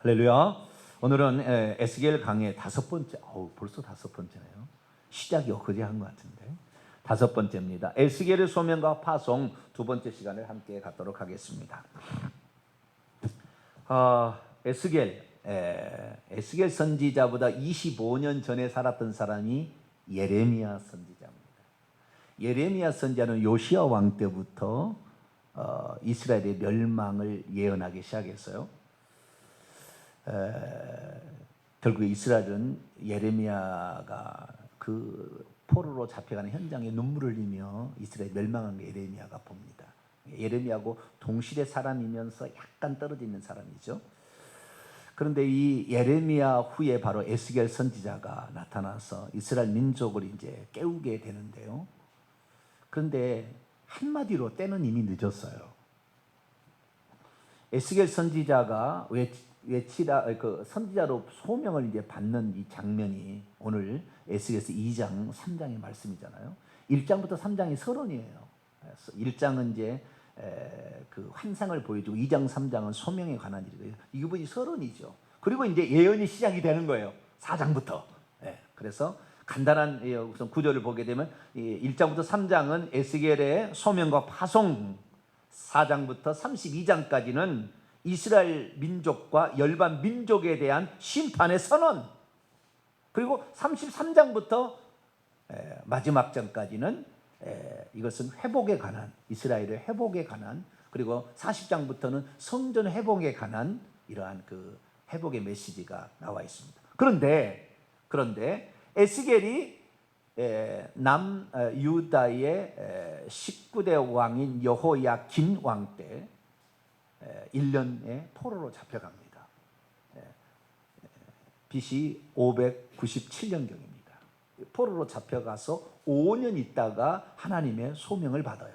할렐루야. 오늘은 에스겔 강의 벌써 다섯 번째네요. 시작이 엊그제 한 것 같은데 다섯 번째입니다. 에스겔의 소명과 파송 두 번째 시간을 함께 갖도록 하겠습니다. 에스겔 선지자보다 25년 전에 살았던 사람이 예레미야 선지자입니다. 예레미야 선지자는 요시야 왕 때부터 이스라엘의 멸망을 예언하기 시작했어요. 결국에 이스라엘은 예레미야가 그 포로로 잡혀가는 현장에 눈물을 흘리며 이스라엘 멸망한 게 예레미야가 봅니다. 예레미야하고 동시대 사람이면서 약간 떨어져 있는 사람이죠. 그런데 이 예레미야 후에 바로 에스겔 선지자가 나타나서 이스라엘 민족을 이제 깨우게 되는데요. 그런데 한마디로 때는 이미 늦었어요. 에스겔 선지자가 선지자로 소명을 이제 받는 이 장면이 오늘 에스겔서 2장, 3장의 말씀이잖아요. 1장부터 3장이 서론이에요. 1장은 이제 그 환상을 보여주고 2장, 3장은 소명에 관한 일이고요. 이 부분이 서론이죠. 그리고 이제 예언이 시작이 되는 거예요. 4장부터. 그래서 간단한 우선 구절을 보게 되면 1장부터 3장은 에스겔의 소명과 파송, 4장부터 32장까지는 이스라엘 민족과 열반 민족에 대한 심판의 선언, 그리고 33장부터 마지막 장까지는 이것은 회복에 관한, 이스라엘의 회복에 관한, 그리고 40장부터는 성전 회복에 관한 이러한 그 회복의 메시지가 나와 있습니다. 그런데 에스겔이 남유다의 19대 왕인 여호야긴 왕 때 1년에 포로로 잡혀갑니다. BC 597년경입니다. 포로로 잡혀가서 5년 있다가 하나님의 소명을 받아요.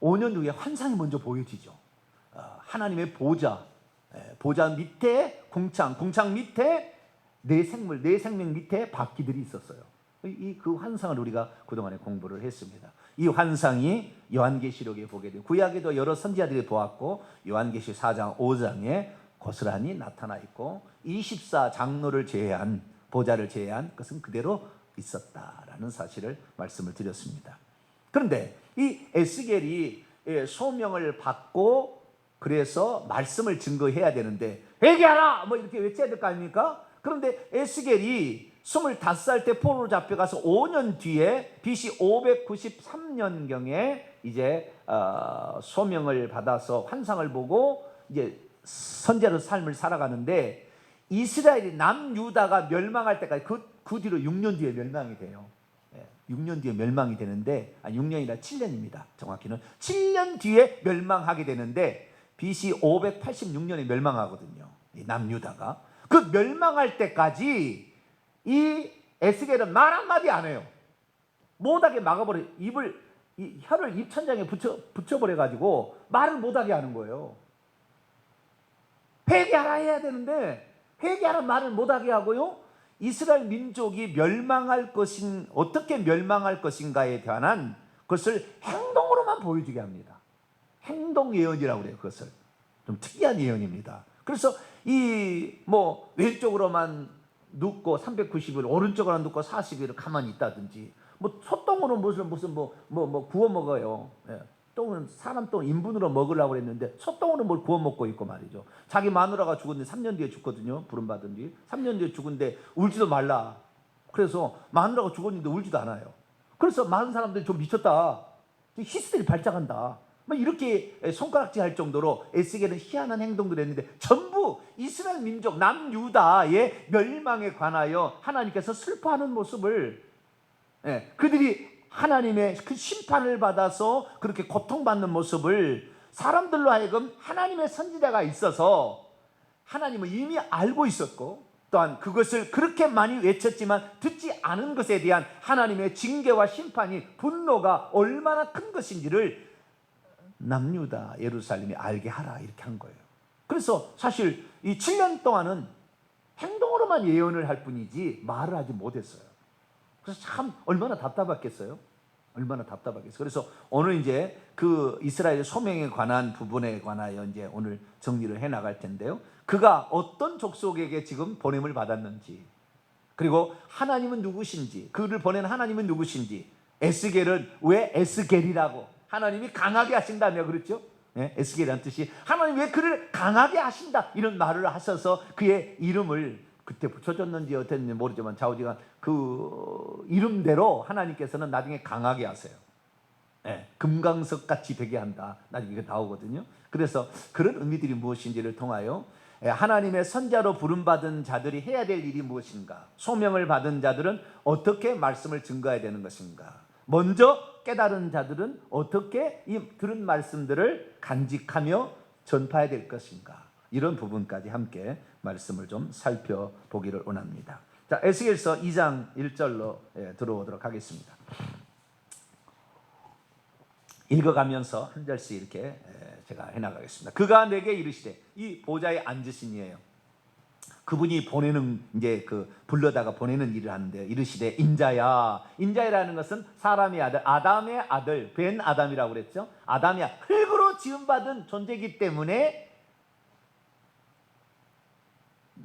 5년 후에 환상이 먼저 보여지죠. 하나님의 보좌 밑에 궁창 밑에 네 생명 밑에 바퀴들이 있었어요. 그 환상을 우리가 그동안에 공부를 했습니다. 이 환상이 요한계시록에 보게 되고 구약에도 여러 선지자들이 보았고 요한계시 4장 5장에 고스란히 나타나 있고 24장로를 제외한 보좌를 제외한 것은 그대로 있었다라는 사실을 말씀을 드렸습니다. 그런데 이 에스겔이 소명을 받고 그래서 말씀을 증거해야 되는데 회개하라 뭐 이렇게 외쳐야 될 거 아닙니까? 그런데 에스겔이 25살 때 포로로 잡혀가서 5년 뒤에 BC 593년경에 이제 소명을 받아서 환상을 보고 이제 선지자로 삶을 살아가는데 이스라엘이 남유다가 멸망할 때까지 그 뒤로 6년 뒤에 멸망이 돼요. 6년 뒤에 멸망이 되는데 6년이나 7년입니다. 정확히는 7년 뒤에 멸망하게 되는데 BC 586년에 멸망하거든요. 남유다가. 그 멸망할 때까지 이 에스겔은 말 한마디 안 해요. 못하게 막아버려. 혀를 입천장에 붙여버려가지고 말을 못하게 하는 거예요. 회개하라 해야 되는데 회개하라는 말을 못하게 하고요. 이스라엘 민족이 어떻게 멸망할 것인가에 대한 것을 행동으로만 보여주게 합니다. 행동 예언이라고 그래요. 그것을 좀 특이한 예언입니다. 그래서 왼쪽으로만 눕고 390일, 오른쪽으로 눕고 40일을 가만히 있다든지, 소똥으로 무슨 구워 먹어요. 똥은 사람 똥 인분으로 먹으려고 그랬는데 소똥으로 뭘 구워 먹고 있고 말이죠. 자기 마누라가 죽었는데 3년 뒤에 죽거든요. 부름받은 뒤 3년 뒤에 죽은데 울지도 말라. 그래서 마누라가 죽었는데 울지도 않아요. 그래서 많은 사람들이 좀 미쳤다, 히스테리 발작한다, 이렇게 손가락질 할 정도로 에스겔은 희한한 행동들을 했는데 전부 이스라엘 민족 남유다의 멸망에 관하여 하나님께서 슬퍼하는 모습을, 그들이 하나님의 그 심판을 받아서 그렇게 고통받는 모습을 사람들로 하여금 하나님의 선지자가 있어서 하나님은 이미 알고 있었고 또한 그것을 그렇게 많이 외쳤지만 듣지 않은 것에 대한 하나님의 징계와 심판이, 분노가 얼마나 큰 것인지를 남유다 예루살렘이 알게 하라 이렇게 한 거예요. 그래서 사실 이 7년 동안은 행동으로만 예언을 할 뿐이지 말을 하지 못했어요. 그래서 참 얼마나 답답했겠어요. 그래서 오늘 이제 그 이스라엘 소명에 관한 부분에 관하여 이제 오늘 정리를 해 나갈 텐데요. 그가 어떤 족속에게 지금 보냄을 받았는지, 그리고 하나님은 누구신지, 그를 보낸 하나님은 누구신지. 에스겔은 왜 에스겔이라고, 하나님이 강하게 하신다며 그랬죠? 네? 에스겔이라는 뜻이 하나님 왜 그를 강하게 하신다, 이런 말을 하셔서 그의 이름을 그때 붙여줬는지 어땠는지 모르지만 좌우지간 그 이름대로 하나님께서는 나중에 강하게 하세요. 네, 금강석 같이 되게 한다, 나중에 이게 나오거든요. 그래서 그런 의미들이 무엇인지를 통하여 하나님의 선자로 부름받은 자들이 해야 될 일이 무엇인가, 소명을 받은 자들은 어떻게 말씀을 증거해야 되는 것인가, 먼저 깨달은 자들은 어떻게 이 들은 말씀들을 간직하며 전파해야 될 것인가, 이런 부분까지 함께 말씀을 좀 살펴보기를 원합니다. 자, 에스겔서 2장 1절로 들어오도록 하겠습니다. 읽어가면서 한 절씩 이렇게 제가 해나가겠습니다. 그가 내게 이르시되, 이 보좌에 앉으신 이에요. 그분이 보내는, 이제 그 불러다가 보내는 일을 하는데, 이르시되 인자야. 인자라는 것은 사람의 아들, 아담의 아들, 벤 아담이라고 그랬죠. 아담이야, 흙으로 지음받은 존재이기 때문에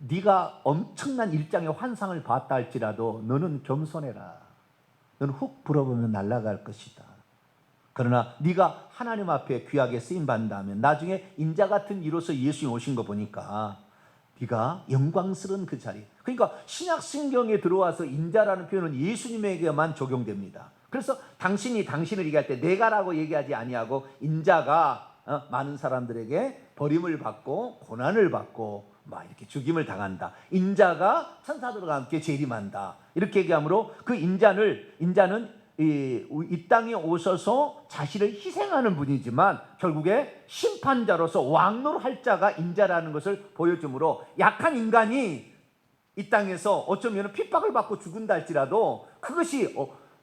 네가 엄청난 일장의 환상을 봤다 할지라도 너는 겸손해라. 너는 훅 불어보면 날아갈 것이다. 그러나 네가 하나님 앞에 귀하게 쓰임받는다면 나중에 인자 같은 이로서 예수님 오신 거 보니까 네가 영광스러운 그 자리, 그러니까 신약 성경에 들어와서 인자라는 표현은 예수님에게만 적용됩니다. 그래서 당신이 당신을 얘기할 때 내가라고 얘기하지 아니하고 인자가 많은 사람들에게 버림을 받고 고난을 받고 막 이렇게 죽임을 당한다, 인자가 천사들과 함께 재림한다, 이렇게 얘기하므로 그 인자는 이 땅에 오셔서 자신을 희생하는 분이지만 결국에 심판자로서 왕노할 자가 인자라는 것을 보여주므로, 약한 인간이 이 땅에서 어쩌면 핍박을 받고 죽은다 할지라도 그것이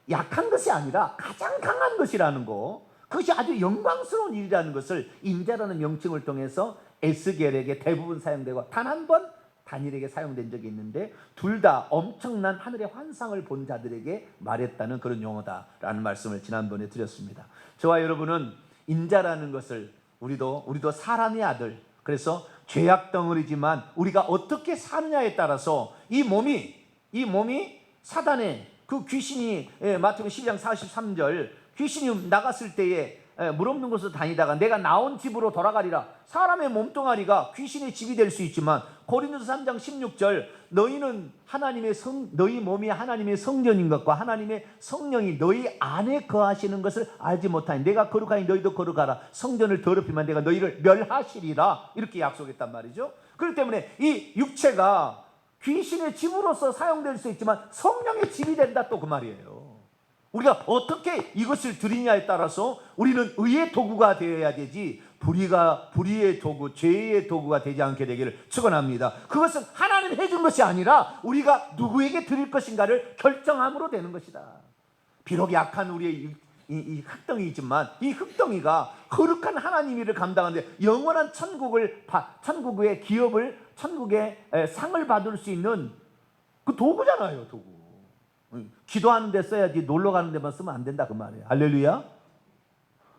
약한 것이 아니라 가장 강한 것이라는 거, 그것이 아주 영광스러운 일이라는 것을 인자라는 명칭을 통해서 에스겔에게 대부분 사용되고 단 한 번 다니엘에게 사용된 적이 있는데, 둘 다 엄청난 하늘의 환상을 본 자들에게 말했다는 그런 용어다라는 말씀을 지난번에 드렸습니다. 저와 여러분은 인자라는 것을 우리도 사람의 아들, 그래서 죄악 덩어리지만 우리가 어떻게 사느냐에 따라서 이 몸이 사단의 그 귀신이, 마태복음 12장 43절, 귀신이 나갔을 때에 물 없는 곳으로 다니다가 내가 나온 집으로 돌아가리라. 사람의 몸뚱아리가 귀신의 집이 될 수 있지만 고린도서 3장 16절, 너희 몸이 하나님의 성전인 것과 하나님의 성령이 너희 안에 거하시는 것을 알지 못하니 내가 거룩하니 너희도 거룩하라. 성전을 더럽히면 내가 너희를 멸하시리라, 이렇게 약속했단 말이죠. 그렇기 때문에 이 육체가 귀신의 집으로서 사용될 수 있지만 성령의 집이 된다, 또 그 말이에요. 우리가 어떻게 이것을 드리냐에 따라서 우리는 의의 도구가 되어야 되지, 불의의 도구, 죄의 도구가 되지 않게 되기를 축원합니다. 그것은 하나님 해준 것이 아니라 우리가 누구에게 드릴 것인가를 결정함으로 되는 것이다. 비록 약한 우리의 이 흙덩이지만 이 흙덩이가 거룩한 하나님 일을 감당하는데 영원한 천국의 기업을, 천국의 상을 받을 수 있는 그 도구잖아요, 도구. 기도하는 데 써야지 놀러 가는 데만 쓰면 안 된다, 그 말이에요. 할렐루야.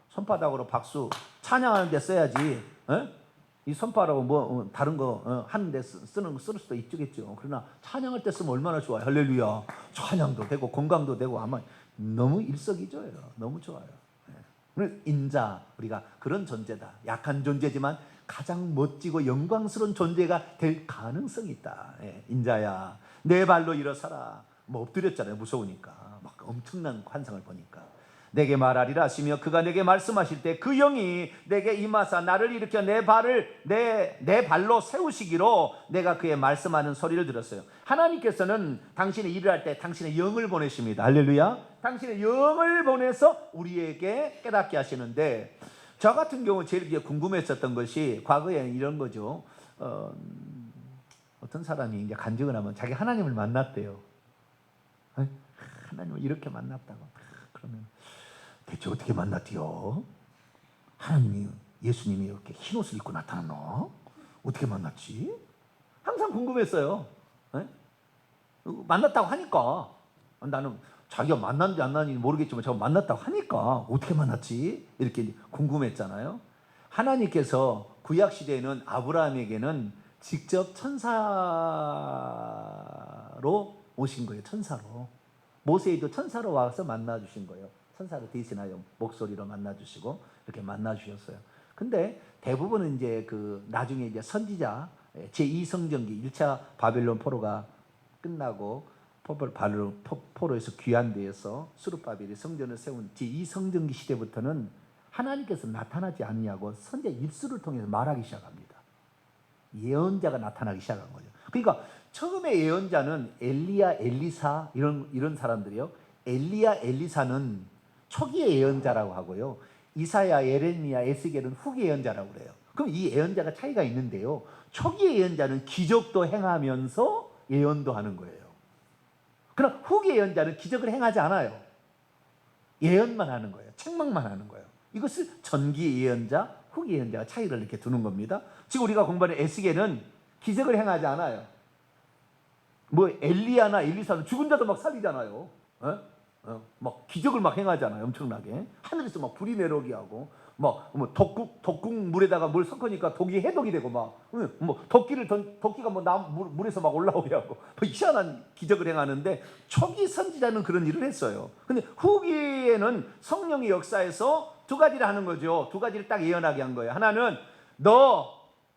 손바닥으로 박수, 찬양하는 데 써야지, 이 손바닥으로 다른 거 하는 데 쓸 수도 있겠죠. 그러나 찬양할 때 쓰면 얼마나 좋아요. 할렐루야. 찬양도 되고 건강도 되고, 아마 너무 일석이조예요. 너무 좋아요. 인자, 우리가 그런 존재다. 약한 존재지만 가장 멋지고 영광스러운 존재가 될 가능성이 있다. 인자야, 내 발로 일어서라. 엎드렸잖아요. 무서우니까. 막 엄청난 환상을 보니까. 내게 말하리라 하시며 그가 내게 말씀하실 때 그 영이 내게 임하사 나를 일으켜 내 발로 세우시기로 내가 그의 말씀하는 소리를 들었어요. 하나님께서는 당신의 일을 할 때 당신의 영을 보내십니다. 할렐루야. 당신의 영을 보내서 우리에게 깨닫게 하시는데, 저 같은 경우 제일 궁금했었던 것이 과거에 이런 거죠. 어떤 사람이 이제 간증을 하면 자기 하나님을 만났대요. 하나님을 이렇게 만났다고. 그러면 대체 어떻게 만났디요? 예수님이 이렇게 흰 옷을 입고 나타났노? 어떻게 만났지? 항상 궁금했어요. 만났다고 하니까, 나는 자기가 만났는지 안 만났는지 모르겠지만 제가 만났다고 하니까 어떻게 만났지? 이렇게 궁금했잖아요. 하나님께서 구약 시대에는 아브라함에게는 직접 천사로 오신 거예요. 천사로. 모세도 천사로 와서 만나 주신 거예요. 천사로 대신하여 목소리로 만나 주시고 이렇게 만나 주셨어요. 근데 대부분은 이제 그 나중에 이제 선지자 제2성전기 1차 바벨론 포로가 끝나고 포로에서 귀환되어서 스룹바벨이 성전을 세운 제2성전기 시대부터는 하나님께서 나타나지 않냐고 선지자 입술을 통해서 말하기 시작합니다. 예언자가 나타나기 시작한 거죠. 그러니까 처음에 예언자는 엘리야, 엘리사 이런 사람들이요. 엘리야, 엘리사는 초기의 예언자라고 하고요. 이사야, 예레미야, 에스겔은 후기 예언자라고 그래요. 그럼 이 예언자가 차이가 있는데요. 초기 예언자는 기적도 행하면서 예언도 하는 거예요. 그러나 후기 예언자는 기적을 행하지 않아요. 예언만 하는 거예요. 책망만 하는 거예요. 이것을 전기 예언자, 후기 예언자가 차이를 이렇게 두는 겁니다. 지금 우리가 공부하는 에스겔은 기적을 행하지 않아요. 뭐 엘리야나 엘리사는 죽은 자도 막 살리잖아요. 막 기적을 막 행하잖아요. 엄청나게 하늘에서 막 불이 내려오게 하고 막 뭐 독국 물에다가 물 섞으니까 독이 해독이 되고 막 뭐 도끼가 뭐 물에서 막 올라오게 하고 뭐 희한한 기적을 행하는데 초기 선지자는 그런 일을 했어요. 근데 후기에는 성령의 역사에서 두 가지를 하는 거죠. 두 가지를 딱 예언하게 한 거예요. 하나는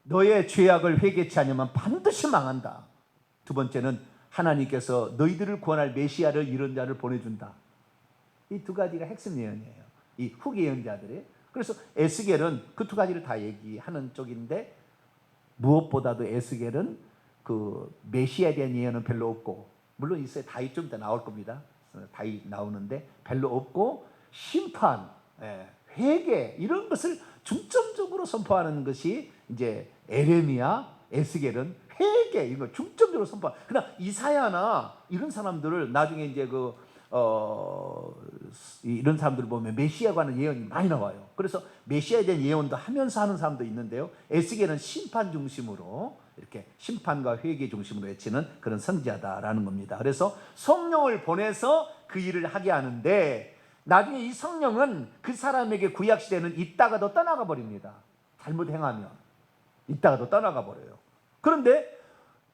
너의 죄악을 회개치 않으면 반드시 망한다. 두 번째는 하나님께서 너희들을 구원할 메시아를 이런 자를 보내준다. 이 두 가지가 핵심 예언이에요. 이 후기 예언자들이. 그래서 에스겔은 그 두 가지를 다 얘기하는 쪽인데 무엇보다도 에스겔은 그 메시아에 대한 예언은 별로 없고, 물론 있어요. 다윗 좀 이따 나올 겁니다. 다윗 나오는데 별로 없고 심판, 회개 이런 것을 중점적으로 선포하는 것이 이제 에레미야, 에스겔은 회개 이런 걸 중점적으로 선포. 그러나 이사야나 이런 사람들을 나중에 이제 이런 사람들을 보면 메시아에 관한 예언이 많이 나와요. 그래서 메시아에 대한 예언도 하면서 하는 사람도 있는데요. 에스겔은 심판 중심으로 이렇게 심판과 회개 중심으로 외치는 그런 선지자다라는 겁니다. 그래서 성령을 보내서 그 일을 하게 하는데 나중에 이 성령은 그 사람에게 구약 시대는 있다가도 떠나가 버립니다. 잘못 행하면 있다가도 떠나가 버려요. 그런데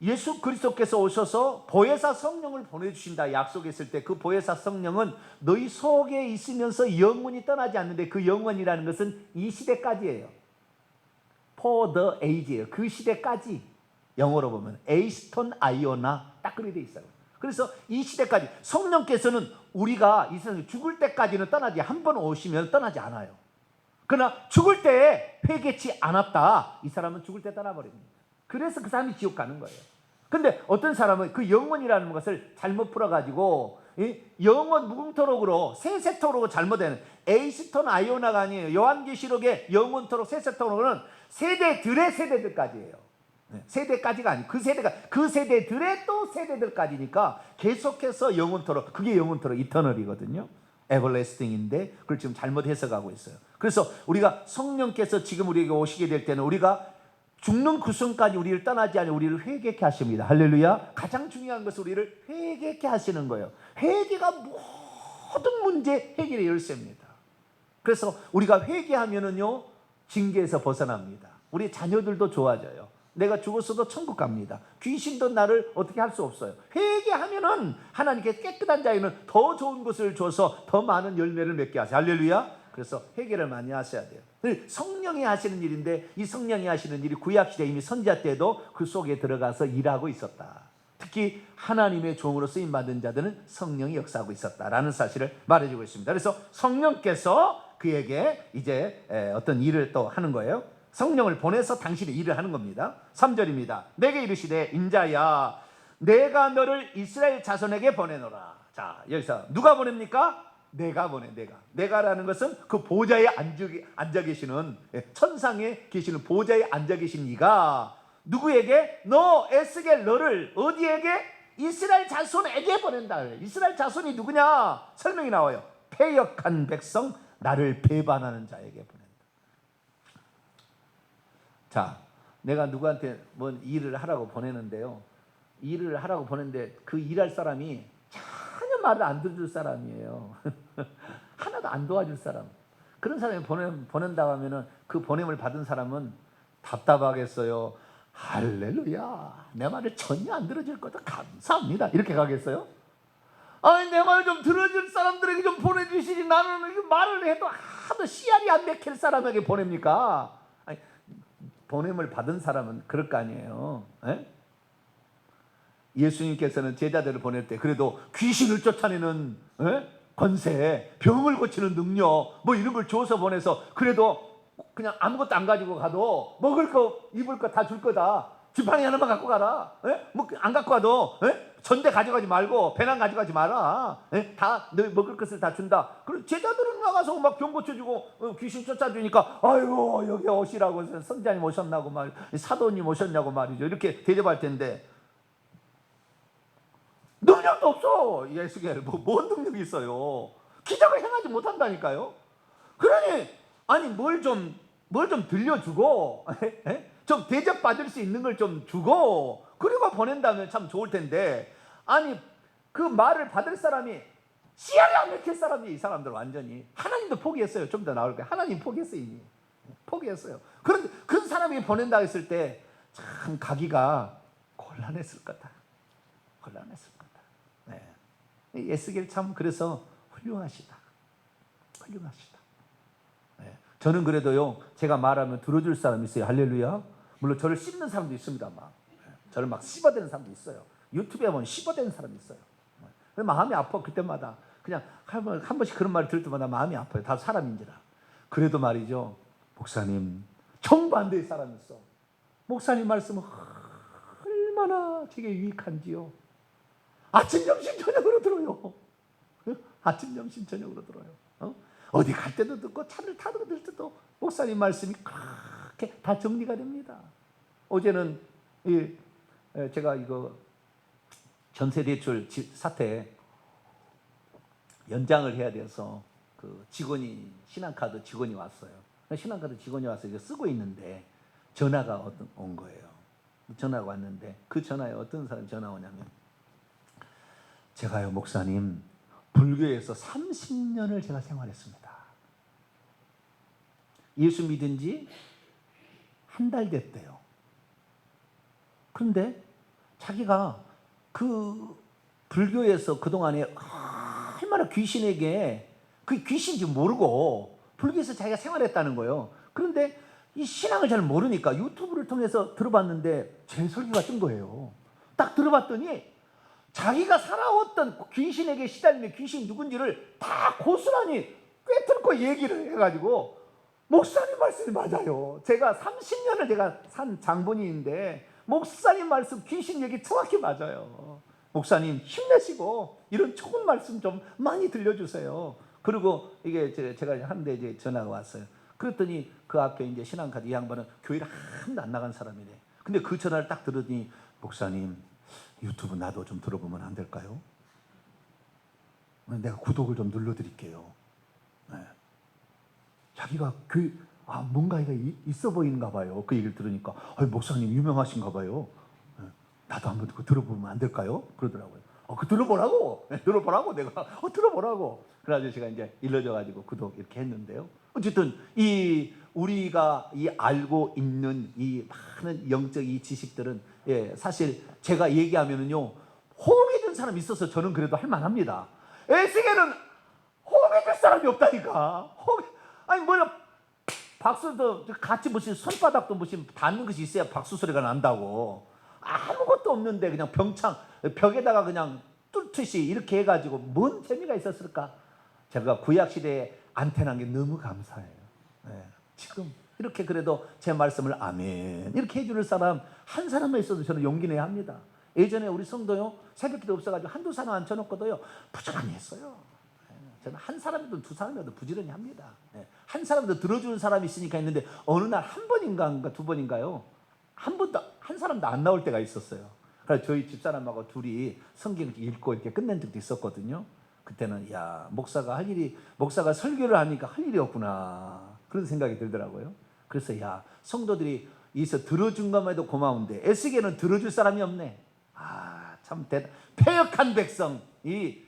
예수 그리스도께서 오셔서 보혜사 성령을 보내주신다 약속했을 때 그 보혜사 성령은 너희 속에 있으면서 영원히 떠나지 않는데 그 영원이라는 것은 이 시대까지예요. For the age예요. 그 시대까지. 영어로 보면 에이스톤 아이오나 딱 그렇게 돼 있어요. 그래서 이 시대까지 성령께서는 우리가 이 세상에 죽을 때까지는 떠나지, 한 번 오시면 떠나지 않아요. 그러나 죽을 때에 회개치 않았다, 이 사람은 죽을 때 떠나버립니다. 그래서 그 사람이 지옥 가는 거예요. 근데 어떤 사람은 그 영원이라는 것을 잘못 풀어가지고 영원 무궁토록으로 세세토록으로 잘못되는, 에이스톤 아이오나가 아니에요. 요한계시록의 영원토록 세세토록은 세대들의 세대들까지예요. 세대까지가 아니고 그 세대들의 또 세대들까지니까 계속해서 영원토록, 그게 영원토록 이터널이거든요. 에버래스팅인데 그걸 지금 잘못 해석하고 있어요. 그래서 우리가 성령께서 지금 우리에게 오시게 될 때는 우리가 죽는 그 순간까지 우리를 떠나지 않고 우리를 회개케 하십니다. 할렐루야. 가장 중요한 것은 우리를 회개케 하시는 거예요. 회개가 모든 문제 해결의 열쇠입니다. 그래서 우리가 회개하면은요 징계에서 벗어납니다. 우리 자녀들도 좋아져요. 내가 죽었어도 천국 갑니다. 귀신도 나를 어떻게 할 수 없어요. 회개하면은 하나님께 깨끗한 자에는 더 좋은 것을 줘서 더 많은 열매를 맺게 하세요. 할렐루야. 그래서 회개를 많이 하셔야 돼요. 성령이 하시는 일인데 이 성령이 하시는 일이 구약시대 이미 선지자 때도 그 속에 들어가서 일하고 있었다. 특히 하나님의 종으로 쓰임받은 자들은 성령이 역사하고 있었다라는 사실을 말해주고 있습니다. 그래서 성령께서 그에게 이제 어떤 일을 또 하는 거예요. 성령을 보내서 당신의 일을 하는 겁니다. 3절입니다. 내게 이르시되 인자야 내가 너를 이스라엘 자손에게 보내노라. 자, 여기서 누가 보냅니까? 내가 보내. 내가라는 것은 그 보좌에 앉아 계시는, 천상에 계시는 보좌에 앉아 계신 이가 누구에게? 너 에스겔 너를 어디에게? 이스라엘 자손에게 보낸다. 이스라엘 자손이 누구냐? 설명이 나와요. 패역한 백성, 나를 배반하는 자에게 보낸다. 자, 내가 누구한테 뭔 일을 하라고 보내는데요, 일을 하라고 보내는데 그 일할 사람이 전혀 말을 안 들어줄 사람이에요. 하나도 안 도와줄 사람. 그런 사람이 보낸다고 하면은 그 보냄을 받은 사람은 답답하겠어요. 할렐루야, 내 말을 전혀 안 들어줄 거다, 감사합니다, 이렇게 가겠어요? 아니, 내 말 좀 들어줄 사람들에게 좀 보내주시지, 나는 말을 해도 하도 씨알이 안 맥힐 사람에게 보냅니까? 아니, 보냄을 받은 사람은 그럴 거 아니에요. 에? 예수님께서는 제자들을 보낼 때 그래도 귀신을 쫓아내는 권세, 병을 고치는 능력 뭐 이런 걸 줘서 보내서, 그래도 그냥 아무것도 안 가지고 가도 먹을 거 입을 거 다 줄 거다, 지팡이 하나만 갖고 가라, 뭐 안 갖고 가도 전대 가져가지 말고 배낭 가져가지 마라, 다 너 먹을 것을 다 준다. 그리고 제자들은 나가서 막 병 고쳐주고 귀신 쫓아주니까 아이고 여기 오시라고 선자님 오셨나고 말, 사도님 오셨냐고 말이죠. 이렇게 대접할 텐데 능력도 없어. 예수께서 뭔 능력이 있어요? 기적을 행하지 못한다니까요. 그러니 아니 뭘 좀 들려주고 좀 대접받을 수 있는 걸 좀 주고 그리고 보낸다면 참 좋을 텐데, 아니 그 말을 받을 사람이 씨알이 안 맥힐 사람이, 이 사람들 완전히 하나님도 포기했어요. 좀 더 나올 거예요. 하나님 포기했어요. 이미 포기했어요. 그런데 그 사람이 보낸다 했을 때 참 가기가 곤란했을 거다. 곤란했을 거다. 네. 에스겔 참 그래서 훌륭하시다. 훌륭하시다. 네. 저는 그래도요, 제가 말하면 들어줄 사람이 있어요. 할렐루야. 물론 저를 씹는 사람도 있습니다만, 저를 막 씹어대는 사람도 있어요. 유튜브에 보면 씹어대는 사람이 있어요. 마음이 아파. 그때마다 그냥 한 번씩 그런 말을 들을 때마다 마음이 아파요. 다 사람인지라. 그래도 말이죠, 목사님 정반대의 사람이 있어. 목사님 말씀은 얼마나 제게 유익한지요. 아침, 점심, 저녁으로 들어요. 아침, 점심, 저녁으로 들어요. 어디 갈 때도 듣고 차를 타고 들 때도 목사님 말씀이 그렇게 다 정리가 됩니다. 어제는 제가 이거 전세대출 사태 연장을 해야 돼서 그 직원이, 신한카드 직원이 왔어요. 신한카드 직원이 와서 이거 쓰고 있는데 전화가 온 거예요. 전화가 왔는데 그 전화에 어떤 사람이 전화 오냐면, 제가요 목사님 불교에서 30년을 제가 생활했습니다. 예수 믿은 지 한 달 됐대요. 그런데 자기가 그 불교에서 그동안에 얼마나 귀신에게, 그 귀신인지 모르고 불교에서 자기가 생활했다는 거예요. 그런데 이 신앙을 잘 모르니까 유튜브를 통해서 들어봤는데 제 설교가 뜬 거예요. 딱 들어봤더니 자기가 살아왔던 귀신에게 시달리는 귀신이 누군지를 다 고스란히 꿰뚫고 얘기를 해가지고, 목사님 말씀이 맞아요. 제가 30년을 제가 산 장본인인데 목사님 말씀 귀신 얘기 정확히 맞아요. 목사님 힘내시고 이런 좋은 말씀 좀 많이 들려주세요. 그리고 이게 제가 하는데 이제 전화가 왔어요. 그랬더니 그 앞에 이제 신앙카드 이 양반은 교회를 한 번도 안 나간 사람이래. 근데 그 전화를 딱 들으니, 목사님 유튜브 나도 좀 들어보면 안 될까요? 내가 구독을 좀 눌러드릴게요. 네. 자기가 뭔가 있어 보이는가 봐요. 그 얘기를 들으니까 목사님 유명하신가 봐요. 네. 나도 한번 들어보면 안 될까요? 그러더라고요. 들어보라고. 들어보라고 내가 들어보라고. 그래가지고 제가 이제 일러줘가지고 구독 이렇게 했는데요. 어쨌든 우리가 알고 있는 이 많은 영적 이 지식들은 사실 제가 얘기하면은요 호응해 준 사람이 있어서 저는 그래도 할 만합니다. 에스겔은 호응해 줄 사람이 없다니까. 아니 뭐야, 박수도 같이 무슨 손바닥도 무슨 닿는 것이 있어야 박수 소리가 난다고. 아무것도 없는데 그냥 벽에다가 그냥 뚫듯이 이렇게 해가지고 뭔 재미가 있었을까? 제가 구약시대에 안테나한 게 너무 감사해요. 네. 지금 이렇게 그래도 제 말씀을 아멘 이렇게 해줄 사람 한 사람만 있어도 저는 용기 내야 합니다. 예전에 우리 성도요 새벽기도 없어가지고 한두 사람 앉혀놓고도요 부지런히 했어요. 저는 한 사람이든 두 사람이라도 부지런히 합니다. 한 사람도 들어주는 사람이 있으니까 했는데 어느 날 한 번인가 두 번인가요? 한 사람도 안 나올 때가 있었어요. 그래서 저희 집사람하고 둘이 성경 읽고 이렇게 끝낸 적도 있었거든요. 그때는 목사가 설교를 하니까 할 일이 없구나 그런 생각이 들더라고요. 그래서 성도들이 이서 들어준 것만 해도 고마운데 에스겔은 들어줄 사람이 없네. 참 패역한 백성, 이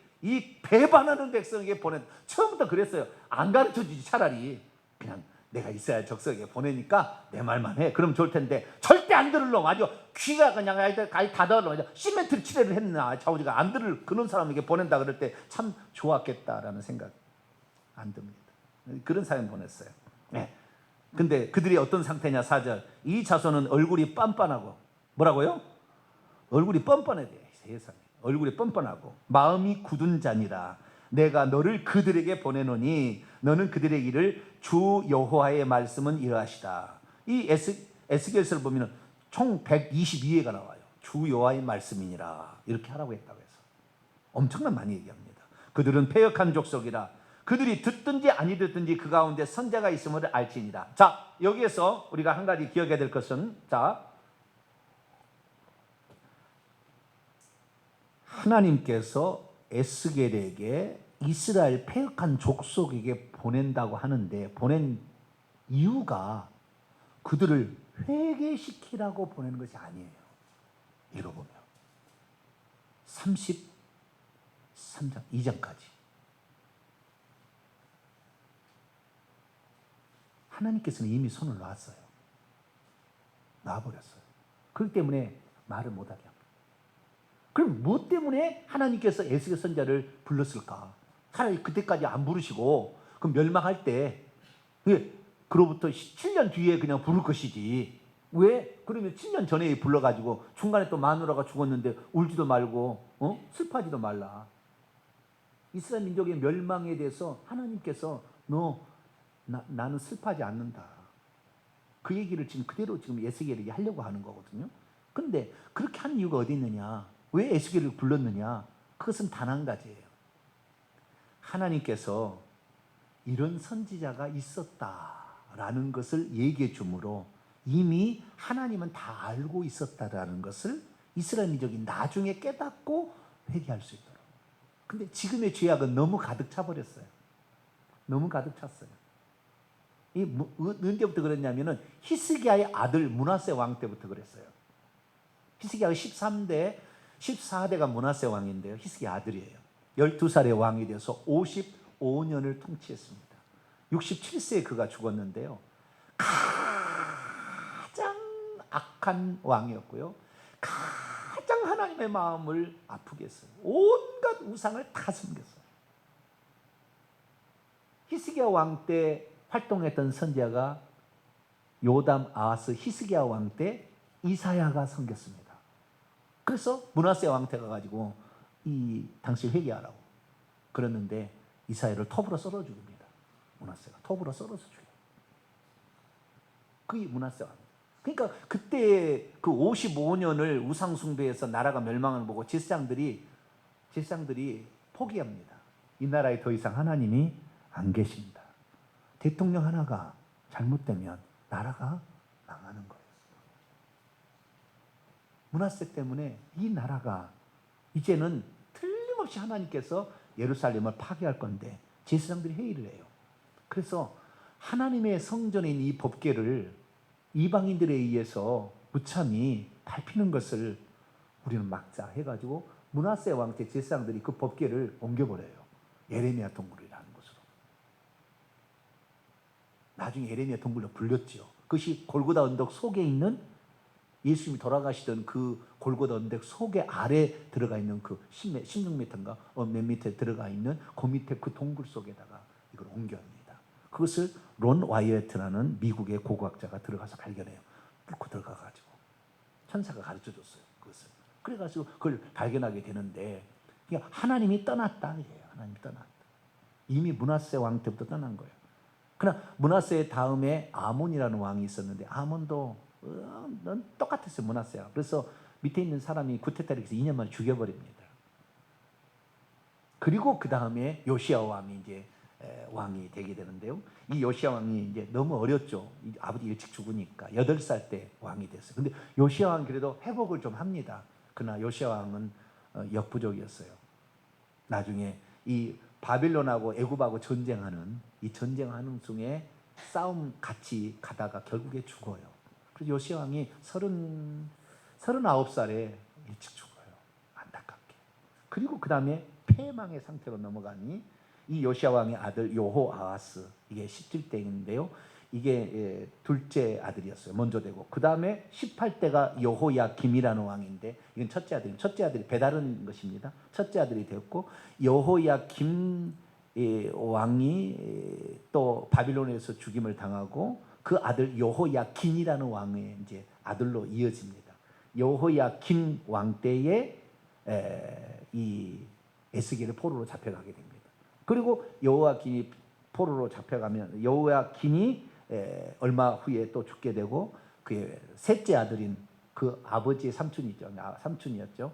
배반하는 백성에게 처음부터 그랬어요. 안 가르쳐주지 차라리 그냥 내가 이스라엘 적석에 보내니까 내 말만 해. 그럼 좋을 텐데 절대 안 들을 놈, 아주 귀가 그냥 아예 닫아놓은 시멘트 칠해를 했나 좌우지가 안 들을 그런 사람에게 보낸다 그럴 때 참 좋았겠다라는 생각 안 듭니다. 그런 사연 보냈어요. 네. 근데 그들이 어떤 상태냐. 4절, 이 자손은 얼굴이 빤빤하고, 뭐라고요? 얼굴이 뻔뻔해. 세상에 얼굴이 뻔뻔하고 마음이 굳은 자니라. 내가 너를 그들에게 보내노니 너는 그들의 일을 주 여호와의 말씀은 이러하시다. 이 에스겔서를 보면 총 122회가 나와요. 주 여호와의 말씀이니라 이렇게 하라고 했다고 해서 엄청난 많이 얘기합니다. 그들은 패역한 족속이라. 그들이 듣든지 아니 듣든지 그 가운데 선자가 있음을 알지니라. 자, 여기에서 우리가 한 가지 기억해야 될 것은, 자, 하나님께서 에스겔에게 이스라엘 패역한 족속에게 보낸다고 하는데 보낸 이유가 그들을 회개시키라고 보내는 것이 아니에요. 읽어보면 33장 2장까지 하나님께서는 이미 손을 놨어요. 놔버렸어요. 그렇기 때문에 말을 못하게 합니다. 그럼 무엇 때문에 하나님께서 에스겔 선지자를 불렀을까? 차라리 그때까지 안 부르시고 그럼 멸망할 때 그로부터 7년 뒤에 그냥 부를 것이지. 왜? 그러면 7년 전에 불러가지고 중간에 또 마누라가 죽었는데 울지도 말고 슬퍼하지도 말라. 이스라엘 민족의 멸망에 대해서 하나님께서 나는 슬퍼하지 않는다. 그 얘기를 지금 그대로 지금 에스겔에게 하려고 하는 거거든요. 그런데 그렇게 한 이유가 어디 있느냐? 왜 에스겔을 불렀느냐? 그것은 단 한 가지예요. 하나님께서 이런 선지자가 있었다라는 것을 얘기해 주므로 이미 하나님은 다 알고 있었다라는 것을 이스라엘 민족이 나중에 깨닫고 회개할 수 있도록. 근데 지금의 죄악은 너무 가득 차버렸어요. 너무 가득 찼어요. 언제부터 그랬냐면은 히스기야의 아들 므낫세 왕 때부터 그랬어요. 히스기야가 14대가 므낫세 왕인데요. 히스기야 아들이에요. 12살의 왕이 되어서 55년을 통치했습니다. 67세에 그가 죽었는데요. 가장 악한 왕이었고요. 가장 하나님의 마음을 아프게 했어요. 온갖 우상을 다 섬겼어요. 히스기야 왕 때 활동했던 선지자가 요담, 아하스, 히스기야 왕 때 이사야가 섬겼습니다. 그래서 므낫세 왕한테 가가지고 당신 회개하라고 그랬는데 이사야를 톱으로 썰어 죽입니다. 므낫세가 톱으로 썰어서 죽여요. 그게 므낫세 왕. 그러니까 그때 그 55년을 우상 숭배해서 나라가 멸망을 보고 제사장들이 포기합니다. 이 나라에 더 이상 하나님이 안 계십니다. 대통령 하나가 잘못되면 나라가 망하는 거예요. 므낫세 때문에 이 나라가 이제는 틀림없이 하나님께서 예루살렘을 파괴할 건데 제사장들이 회의를 해요. 그래서 하나님의 성전에 있는 이 법궤를 이방인들에 의해서 무참히 밟히는 것을 우리는 막자 해가지고 므낫세 왕 때 제사장들이 그 법궤를 옮겨버려요. 예레미야 동굴이라는 곳으로. 나중에 예레미야 동굴로 불렸죠. 그것이 골고다 언덕 속에 있는 예수님이 돌아가시던 그 골고다 언덕 속에 아래 들어가 있는 그 16m인가 몇 미터 들어가 있는 그 밑에 그 동굴 속에다가 이걸 옮겨합니다. 그것을 론 와이어트라는 미국의 고고학자가 들어가서 발견해요. 뚫고 들어가가지고 천사가 가르쳐줬어요. 그것을. 그래가지고 그걸 발견하게 되는데 하나님이 떠났다 이래요. 하나님이 떠났다. 이미 므낫세 왕 때부터 떠난 거예요. 그러나 므낫세 다음에 아몬이라는 왕이 있었는데 아몬도 넌 똑같았어요. 므낫세야. 그래서 밑에 있는 사람이 구테타릭해서 2년 만에 죽여버립니다. 그리고 그 다음에 요시야 왕이 이제 왕이 되게 되는데요. 이 요시야 왕이 이제 너무 어렸죠. 아버지 일찍 죽으니까 8살 때 왕이 됐어요. 근데 요시야 왕 그래도 회복을 좀 합니다. 그러나 요시야 왕은 역부족이었어요. 나중에 이 바빌론하고 애굽하고 전쟁하는 이 전쟁하는 중에 싸움 같이 가다가 결국에 죽어요. 그래서 요시야 왕이 39살에 일찍 죽어요. 안타깝게. 그리고 그 다음에 패망의 상태로 넘어가니 이 요시야 왕의 아들 요호아하스, 이게 17대인데요. 이게 둘째 아들이었어요. 먼저 되고 그 다음에 18대가 여호야김이라는 왕인데 이건 첫째 아들이 배다른 것입니다. 첫째 아들이 되었고 여호야김 왕이 또 바빌론에서 죽임을 당하고 그 아들 여호야긴이라는 왕의 이제 아들로 이어집니다. 여호야긴 왕 때에 이 에스겔이 포로로 잡혀가게 됩니다. 그리고 여호야긴이 포로로 잡혀가면 여호야긴이 얼마 후에 또 죽게 되고 그의 셋째 아들인 그 아버지의 삼촌이었죠.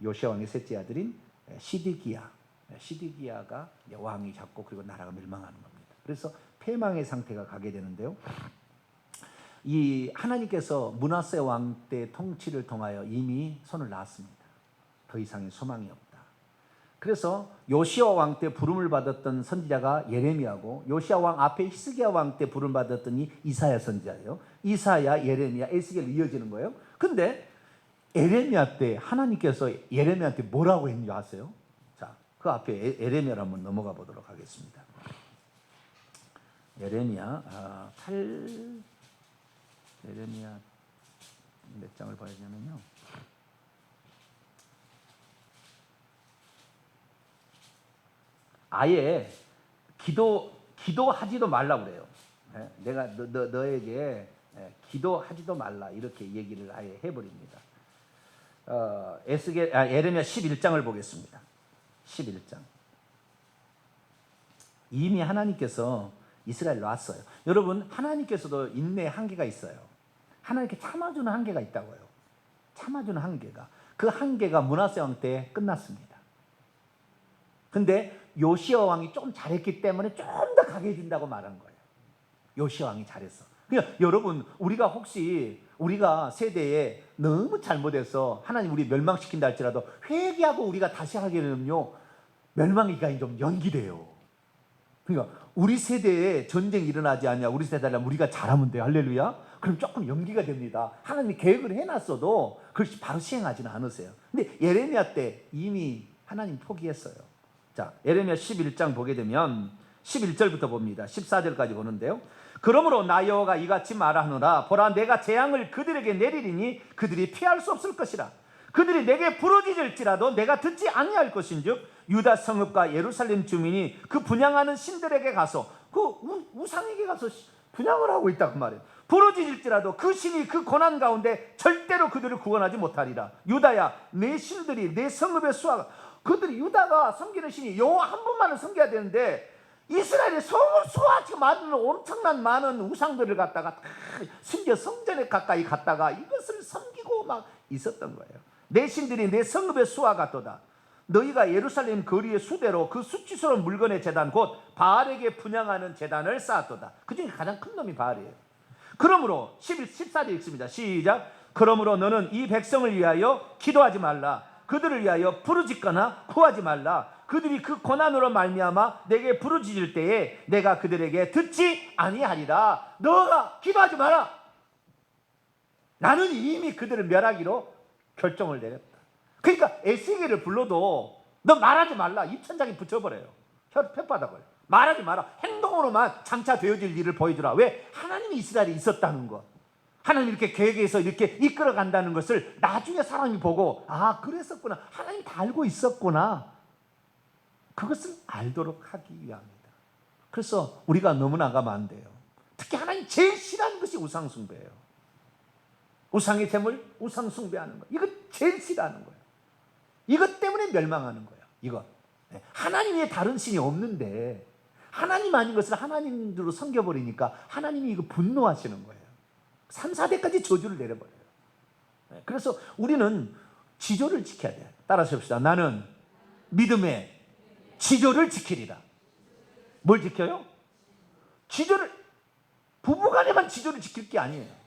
요시야 왕의 셋째 아들인 시드기야가 왕이 잡고 그리고 나라가 멸망하는 겁니다. 그래서 패망의 상태가 가게 되는데요. 이 하나님께서 므낫세 왕 때 통치를 통하여 이미 손을 놨습니다. 더 이상의 소망이 없다. 그래서 요시야 왕 때 부름을 받았던 선지자가 예레미야고 요시야 왕 앞에 히스기야 왕 때 부름 받았더니 이사야 선지자예요. 이사야, 예레미야, 에스겔 이어지는 거예요. 근데 예레미야 때 하나님께서 예레미야한테 뭐라고 했는지 아세요? 자, 그 앞에 예레미야를 한번 넘어가 보도록 하겠습니다. 예레미야 예레미야 몇 장을 봐야 되냐면요. 아예 기도하지도 말라 그래요. 내가 너에게 기도하지도 말라 이렇게 얘기를 아예 해버립니다. 예레미야 11장을 보겠습니다. 11장. 이미 하나님께서 이스라엘을 놨어요. 여러분 하나님께서도 인내의 한계가 있어요. 하나님께 참아주는 한계가 있다고요. 참아주는 한계가. 그 한계가 므낫세 왕 때 끝났습니다. 근데 요시야 왕이 좀 잘했기 때문에 좀 더 가게 해준다고 말한 거예요. 요시야 왕이 잘했어. 그러니까 여러분 우리가 세대에 너무 잘못해서 하나님 우리 멸망시킨다 할지라도 회개하고 우리가 다시 하게 되면요 멸망의 기간이 좀 연기돼요. 그러니까 우리 세대에 전쟁이 일어나지 않냐, 우리 세대라면 우리가 잘하면 돼요. 할렐루야. 그럼 조금 연기가 됩니다. 하나님이 계획을 해놨어도 그것이 바로 시행하지는 않으세요. 근데 예레미야 때 이미 하나님 포기했어요. 자, 예레미야 11장 보게 되면 11절부터 봅니다. 14절까지 보는데요. 그러므로 나 여호와가 이같이 말하노라. 보라, 내가 재앙을 그들에게 내리리니 그들이 피할 수 없을 것이라. 그들이 내게 부르짖을지라도 내가 듣지 아니할 것인즉 유다 성읍과 예루살렘 주민이 그 분향하는 신들에게 가서 그 우상에게 가서 분향을 하고 있다고 말해요. 부르짖을지라도 그 신이 그 고난 가운데 절대로 그들을 구원하지 못하리라. 유다야, 내 신들이 내 성읍의 수하가, 그들이 유다가 섬기는 신이 여호와 한 분만을 섬겨야 되는데 이스라엘의 성읍 수하지 많은 엄청난 많은 우상들을 갖다가 심지어 성전에 가까이 갔다가 이것을 섬기고 막 있었던 거예요. 내 신들이 내 성읍의 수와 같도다. 너희가 예루살렘 거리의 수대로 그 수치스러운 물건의 제단 곧 바알에게 분향하는 제단을 쌓았도다. 그 중에 가장 큰 놈이 바알이에요. 그러므로 14절 읽습니다. 시작. 그러므로 너는 이 백성을 위하여 기도하지 말라. 그들을 위하여 부르짖거나 구하지 말라. 그들이 그 고난으로 말미암아 내게 부르짖을 때에 내가 그들에게 듣지 아니하리라. 너가 기도하지 마라. 나는 이미 그들을 멸하기로 결정을 내렸다. 그러니까 에스겔을 불러도 너 말하지 말라. 입천장에 붙여버려요. 혓바닥을. 말하지 마라. 행동으로만 장차 되어질 일을 보여주라. 왜? 하나님이 이스라엘에 있었다는 것, 하나님 이렇게 계획해서 이렇게 이끌어 간다는 것을 나중에 사람이 보고 아 그랬었구나, 하나님 다 알고 있었구나, 그것을 알도록 하기 위함이다. 그래서 우리가 너무 나가면 안 돼요. 특히 하나님 제일 싫어하는 것이 우상숭배예요. 우상의 제물, 우상 숭배하는 거, 이거 제일 싫어하는 거예요. 이것 때문에 멸망하는 거예요. 이거 하나님 외에 다른 신이 없는데 하나님 아닌 것을 하나님으로 섬겨버리니까 하나님이 이거 분노하시는 거예요. 3, 4대까지 저주를 내려버려요. 그래서 우리는 지조를 지켜야 돼요. 따라서 합시다. 나는 믿음의 지조를 지키리라. 뭘 지켜요? 지조를, 부부간에만 지조를 지킬 게 아니에요.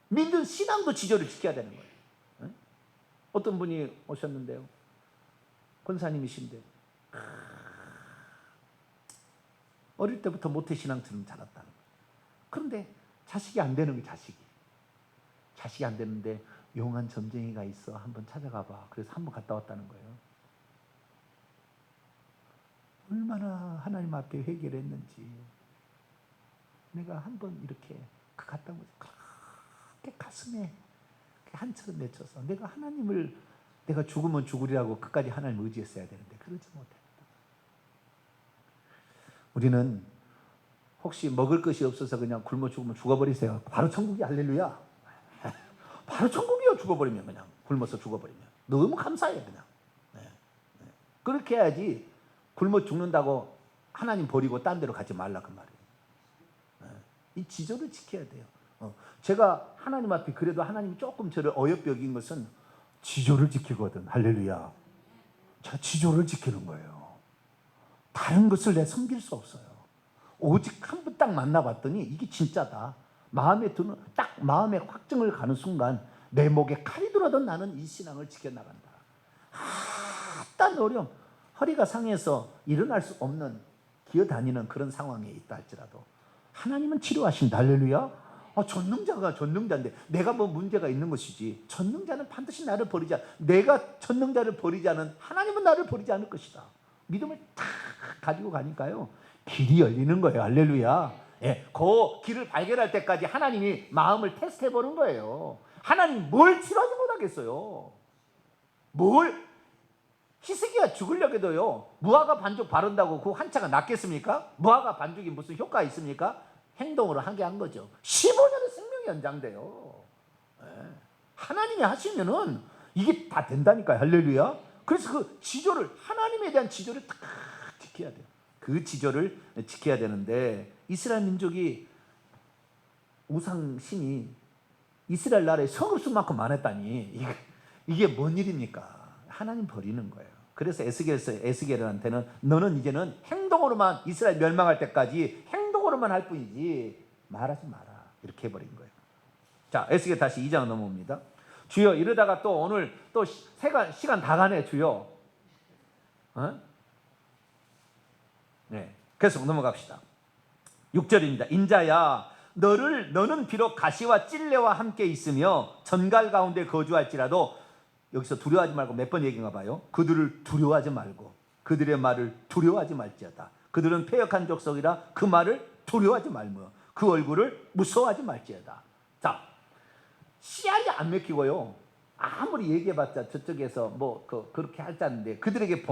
믿는 신앙도 지조를 지켜야 되는 거예요. 어떤 분이 오셨는데요. 권사님이신데 어릴 때부터 모태신앙처럼 자랐다는 거예요. 그런데 자식이 안 되는 거예요. 자식이 안 되는데 용한 점쟁이가 있어, 한번 찾아가 봐. 그래서 한번 갔다 왔다는 거예요. 얼마나 하나님 앞에 회개를 했는지. 내가 한번 이렇게 그 갔다 오고 그렇게 가슴에 한처럼 맺혀서 내가 하나님을 내가 죽으면 죽으리라고 끝까지 하나님 의지했어야 되는데 그러지 못했다. 우리는 혹시 먹을 것이 없어서 그냥 굶어 죽으면 죽어버리세요. 바로 천국이 할렐루야. 바로 천국이요. 죽어버리면 그냥 굶어서 죽어버리면 너무 감사해 그냥. 그렇게 해야지. 굶어 죽는다고 하나님 버리고 딴 데로 가지 말라 그 말이에요. 이 지조를 지켜야 돼요. 제가 하나님 앞에 그래도 하나님이 조금 저를 어여삐 여긴 것은 지조를 지키거든. 할렐루야. 제가 지조를 지키는 거예요. 다른 것을 내가 섬길 수 없어요. 오직 한 분 딱 만나봤더니 이게 진짜다. 마음에 드는 딱 마음에 확증을 가는 순간 내 목에 칼이 들어든 나는 이 신앙을 지켜나간다. 딴 어려움, 허리가 상해서 일어날 수 없는 기어다니는 그런 상황에 있다 할지라도 하나님은 치료하신다. 할렐루야. 전능자가 전능자인데 내가 뭐 문제가 있는 것이지. 전능자는 반드시 나를 버리지 않아. 내가 전능자를 버리지 않은 하나님은 나를 버리지 않을 것이다. 믿음을 탁 가지고 가니까요 길이 열리는 거예요. 할렐루야. 예, 그 길을 발견할 때까지 하나님이 마음을 테스트해 보는 거예요. 하나님 뭘 치료하지 못하겠어요. 뭘 히스기야 죽으려고 해도요 무화과 반죽 바른다고 그 환자가 낫겠습니까? 무화과 반죽이 무슨 효과가 있습니까? 행동으로 하게 한 거죠. 15년의 생명이 연장돼요. 예. 하나님이 하시면은 이게 다 된다니까요. 할렐루야. 그래서 그 지조를 하나님에 대한 지조를 딱 지켜야 돼요. 그 지조를 지켜야 되는데 이스라엘 민족이 우상 신이 이스라엘 나라에 성읍수만큼 많았다니 이게 뭔 일입니까? 하나님 버리는 거예요. 그래서 에스겔한테는 너는 이제는 행동으로만 이스라엘 멸망할 때까지 행동으로만 할 뿐이지 말하지 마라 이렇게 해버린 거예요. 자, 에스겔 다시 2장 넘어옵니다. 주여 이러다가 또 오늘 또 시간 다 가네 주여. 네, 계속 넘어갑시다. 6절입니다. 인자야 너는 비록 가시와 찔레와 함께 있으며 전갈 가운데 거주할지라도 여기서 두려워하지 말고 몇 번 얘기인가 봐요. 그들을 두려워하지 말고 그들의 말을 두려워하지 말지어다. 그들은 패역한 족속이라 그 말을 두려워하지 말며 그 얼굴을 무서워하지 말지어다. 자, 씨알이 안 맥히고요. 아무리 얘기해봤자 저쪽에서 뭐 그렇게 할자는데 그들에게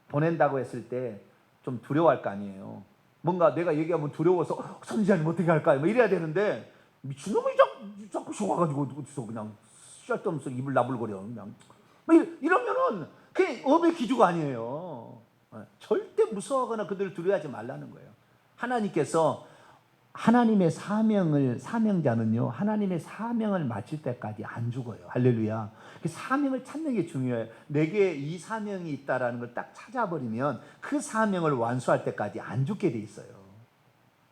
보낸다고 했을 때 좀 두려워할 거 아니에요. 뭔가 내가 얘기하면 두려워서 선지자님 어떻게 할까요? 뭐 이래야 되는데 미친놈이 자꾸 와가지고 어디서 그냥 쓸데없어 입을 나불거려 그냥 뭐 이러면은 그게 업의 기주가 아니에요. 절대 무서워하거나 그들을 두려워하지 말라는 거예요. 하나님께서 하나님의 사명자는요 하나님의 사명을 마칠 때까지 안 죽어요. 할렐루야. 그 사명을 찾는 게 중요해요. 내게 이 사명이 있다라는 걸 딱 찾아버리면 그 사명을 완수할 때까지 안 죽게 돼 있어요.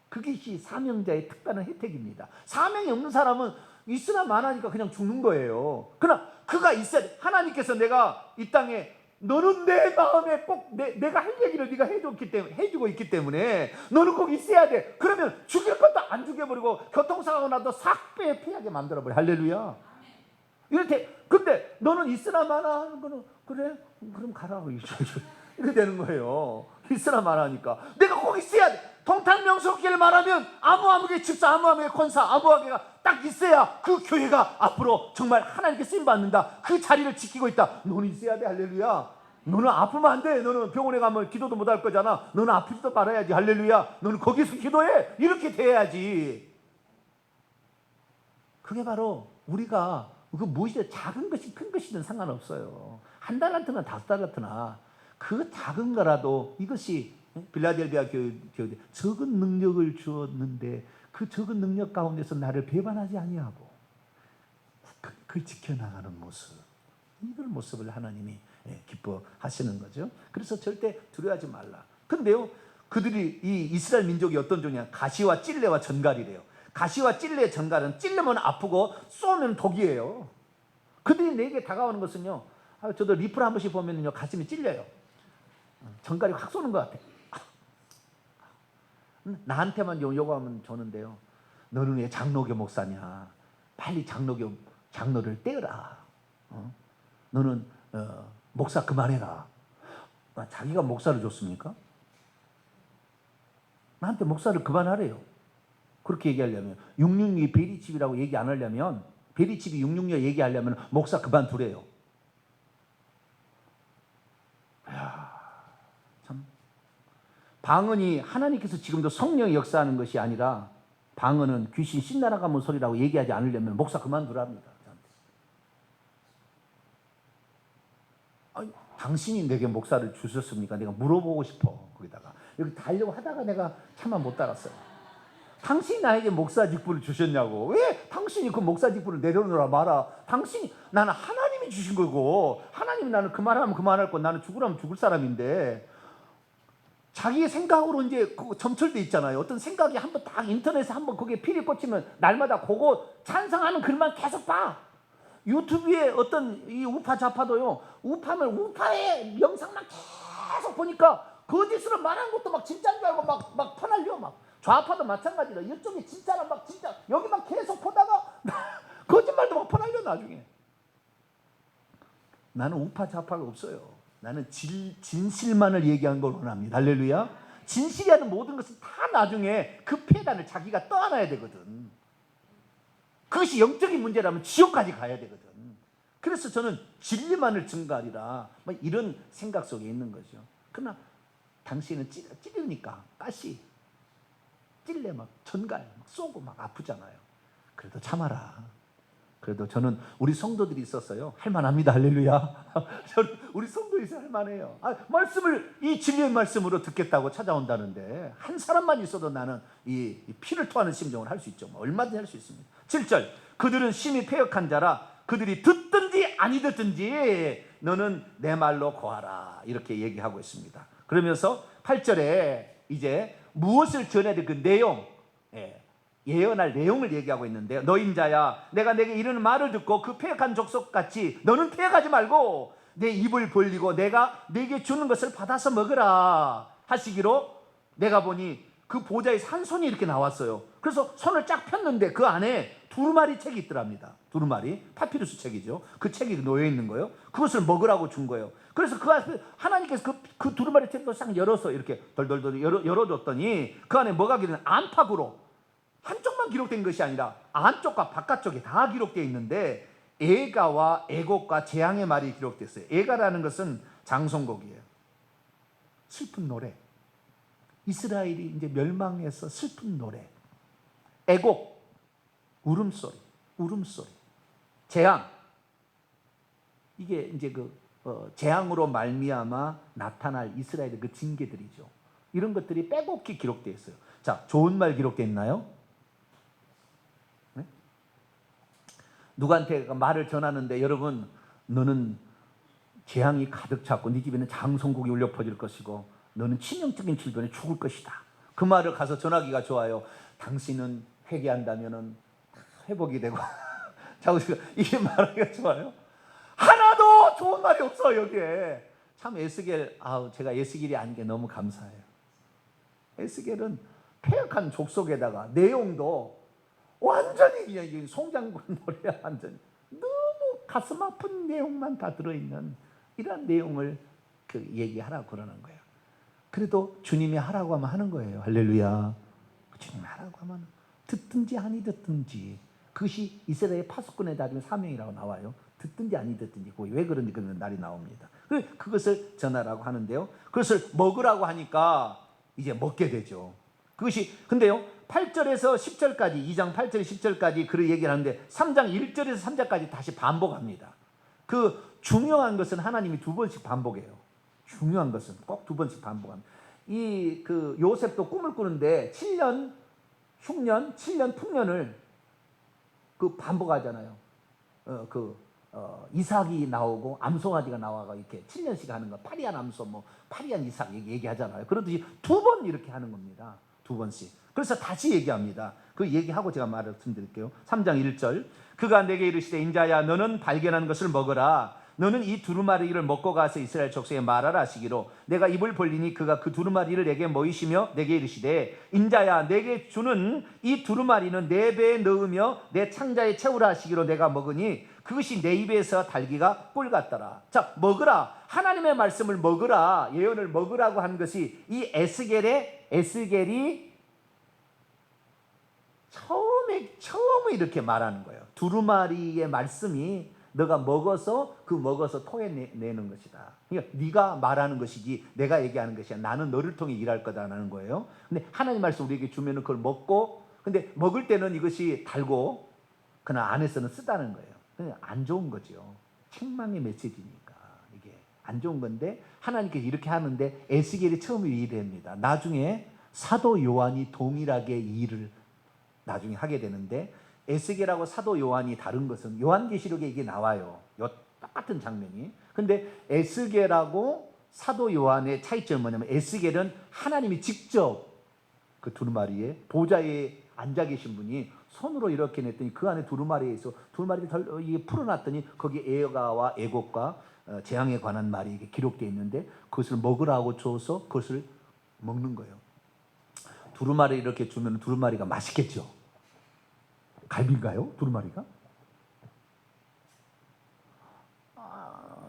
그것이 사명자의 특별한 혜택입니다. 사명이 없는 사람은 있으나 마나니까 그냥 죽는 거예요. 그러나 그가 있어야 돼. 하나님께서 내가 이 땅에 너는 내 마음에 꼭 내가 할 얘기를 네가 해주고 있기 때문에 너는 꼭 있어야 돼. 그러면 죽일 것도 안 죽여버리고 교통사고 나도 싹 피하게 만들어버려. 할렐루야. 이럴 때 근데 너는 있으나 마나 하는 거는 그래 그럼 가라고 이렇게 되는 거예요. 있으나 마나니까 내가 꼭 있어야 돼. 동탄명석기를 말하면 아무아무개 집사, 아무아무개 권사, 아무아무개가 딱 있어야 그 교회가 앞으로 정말 하나님께 쓰임받는다. 그 자리를 지키고 있다. 너는 있어야 돼. 할렐루야. 너는 아프면 안 돼. 너는 병원에 가면 기도도 못 할 거잖아. 너는 아프지도 말아야지. 할렐루야. 너는 거기서 기도해. 이렇게 돼야지. 그게 바로 우리가 그 무엇이든 작은 것이 큰 것이든 상관없어요. 한 달란트나 5달란트나 그 작은 거라도 이것이 빌라델비아 교회 적은 능력을 주었는데 그 적은 능력 가운데서 나를 배반하지 아니하고 그걸 지켜나가는 모습, 이런 모습을 하나님이 기뻐하시는 거죠. 그래서 절대 두려워하지 말라. 근데요 그들이 이 이스라엘 민족이 어떤 종이냐, 가시와 찔레와 전갈이래요. 가시와 찔레, 전갈은 찔르면 아프고 쏘면 독이에요. 그들이 내게 다가오는 것은요, 저도 리플 한 번씩 보면요 가슴이 찔려요. 전갈이 확 쏘는 것 같아. 나한테만 요구하면 좋은데요, 너는 왜 장로교 목사냐, 빨리 장로를 떼어라. 너는 목사 그만해라. 자기가 목사를 줬습니까? 나한테 목사를 그만하래요. 그렇게 얘기하려면 666이 베리집이라고 얘기 안 하려면, 베리집이 666 얘기하려면 목사 그만두래요. 참, 방언이 하나님께서 지금도 성령이 역사하는 것이 아니라 방언은 귀신 신나라가면 소리라고 얘기하지 않으려면 목사 그만두랍니다. 아니, 당신이 내게 목사를 주셨습니까? 내가 물어보고 싶어. 거기다가 여기 달려고 하다가 내가 차마 못 달았어요. 당신이 나에게 목사 직분을 주셨냐고. 왜 당신이 그 목사 직분을 내려놓으라 마라. 당신이, 나는 하나님이 주신 거고, 하나님이 나는 그만하면 그만할 거, 나는 죽으라면 죽을 사람인데, 자기의 생각으로 이제 점철돼 있잖아요. 어떤 생각이 한번 딱 인터넷에 한번 거기에 필이 꽂히면 날마다 그거 찬성하는 글만 계속 봐. 유튜브에 어떤 이 우파 좌파도요, 우파면 우파의 영상만 계속 보니까 거짓으로 말한 것도 막 진짜인 줄 알고 막 퍼날려. 막 좌파도 마찬가지다. 이쪽이 진짜라 막 진짜 여기만 계속 보다가 거짓말도 막 퍼날려. 나중에 나는 우파 좌파가 없어요. 나는 진실만을 얘기하는 걸 원합니다. 할렐루야. 진실이라는 모든 것은 다 나중에 그 폐단을 자기가 떠안아야 되거든. 그것이 영적인 문제라면 지옥까지 가야 되거든. 그래서 저는 진리만을 증거하리라, 이런 생각 속에 있는 거죠. 그러나 당신은 찌르니까 가시 찔레 막 전갈 막 쏘고 막 아프잖아요. 그래도 참아라. 그래도 저는 우리 성도들이 있었어요. 할만합니다. 할렐루야. 저는 우리 성도들이 있어서 할만해요. 말씀을 이 진리의 말씀으로 듣겠다고 찾아온다는데 한 사람만 있어도 나는 이 피를 토하는 심정을 할 수 있죠. 얼마든지 할 수 있습니다. 7절, 그들은 심히 패역한 자라. 그들이 듣든지 아니 듣든지 너는 내 말로 고하라. 이렇게 얘기하고 있습니다. 그러면서 8절에 이제 무엇을 전해야 될 그 내용, 예언할 내용을 얘기하고 있는데요. 너인 자야, 내가 내게 이르는 말을 듣고 그 패역한 족속같이 너는 패역하지 말고 내 입을 벌리고 내가 내게 주는 것을 받아서 먹으라 하시기로, 내가 보니 그 보좌에 한 손이 이렇게 나왔어요. 그래서 손을 쫙 폈는데 그 안에 두루마리 책이 있더랍니다. 두루마리, 파피루스 책이죠. 그 책이 놓여 있는 거예요. 그것을 먹으라고 준 거예요. 그래서 그 앞에 하나님께서 그 두루마리 책도 싹 열어서 이렇게 덜덜덜 열어줬더니 그 안에 뭐가 기록된, 안팎으로 한쪽만 기록된 것이 아니라 안쪽과 바깥쪽이 다 기록되어 있는데 애가와 애곡과 재앙의 말이 기록됐어요. 애가라는 것은 장송곡이에요. 슬픈 노래. 이스라엘이 이제 멸망해서 슬픈 노래. 애곡, 울음소리, 울음소리. 재앙. 이게 이제 재앙으로 말미암아 나타날 이스라엘의 그 징계들이죠. 이런 것들이 빼곡히 기록되어 있어요. 자, 좋은 말 기록되어 있나요? 네? 누구한테 말을 전하는데, 여러분, 너는 재앙이 가득 찼고 네 집에는 장송곡이 울려 퍼질 것이고 너는 치명적인 질병에 죽을 것이다. 그 말을 가서 전하기가 좋아요. 당신은 회개한다면은 회복이 되고 자우씨가 이게 말하기가 좋아요. 하나도 좋은 말이 없어. 여기에 참 에스겔, 제가 에스겔이 아닌 게 너무 감사해요. 에스겔은 폐역한 족속에다가 내용도 완전히 그냥 송장군 노래야. 완전히 너무 가슴 아픈 내용만 다 들어있는 이런 내용을 얘기하라고 그러는 거예요. 그래도 주님이 하라고 하면 하는 거예요. 할렐루야. 주님이 하라고 하면 듣든지 아니 듣든지, 그것이 이스라엘 파수꾼의 나중에 사명이라고 나와요. 듣든지 아니 듣든지. 왜 그런지 그 날이 나옵니다. 그것을 전하라고 하는데요. 그것을 먹으라고 하니까 이제 먹게 되죠. 그것이 근데요, 8절에서 10절까지, 2장 8절 10절까지 그 얘기를 하는데 3장 1절에서 3절까지 다시 반복합니다. 그 중요한 것은 하나님이 두 번씩 반복해요. 중요한 것은 꼭 두 번씩 반복합니다. 요셉도 꿈을 꾸는데 7년 흉년, 7년 풍년을 반복하잖아요. 이삭이 나오고 암송아지가 나와가 이렇게 7년씩 하는 거. 파리한 암소, 파리한 이삭 얘기하잖아요. 그러듯이 두 번 이렇게 하는 겁니다. 두 번씩. 그래서 다시 얘기합니다. 그 얘기하고 제가 말씀드릴게요. 3장 1절. 그가 내게 이르시되, 인자야, 너는 발견한 것을 먹어라. 너는 이 두루마리를 먹고 가서 이스라엘 족속에 말하라 하시기로, 내가 입을 벌리니 그가 그 두루마리를 내게 모이시며 내게 이르시되, 인자야, 내게 주는 이 두루마리는 내 배에 넣으며 내 창자에 채우라 하시기로 내가 먹으니 그것이 내 입에서 달기가 꿀 같더라. 자, 먹으라. 하나님의 말씀을 먹으라. 예언을 먹으라고 한 것이 이 에스겔이 처음에 이렇게 말하는 거예요. 두루마리의 말씀이 너가 먹어서 토해내는 것이다. 그러니까 네가 말하는 것이지 내가 얘기하는 것이야. 나는 너를 통해 일할 거다라는 거예요. 근데 하나님 말씀 우리에게 주면은 그걸 먹고, 근데 먹을 때는 이것이 달고 그러나 안에서는 쓰다는 거예요. 그냥 안 좋은 거죠. 책망의 메시지니까 이게 안 좋은 건데 하나님께서 이렇게 하는데 에스겔이 처음에 일합니다. 나중에 사도 요한이 동일하게 이 일을 나중에 하게 되는데, 에스겔하고 사도 요한이 다른 것은 요한계시록에 이게 나와요. 똑같은 장면이. 근데 에스겔하고 사도 요한의 차이점은 뭐냐면, 에스겔은 하나님이 직접 그 두루마리에 보좌에 앉아 계신 분이 손으로 이렇게 냈더니 그 안에 두루마리에 있어 두루마리를 이게 풀어놨더니 거기 애가와 애곡과 재앙에 관한 말이 이게 기록되어 있는데, 그것을 먹으라고 줘서 그것을 먹는 거예요. 두루마리 이렇게 주면 두루마리가 맛있겠죠. 갈비인가요? 두루마리가?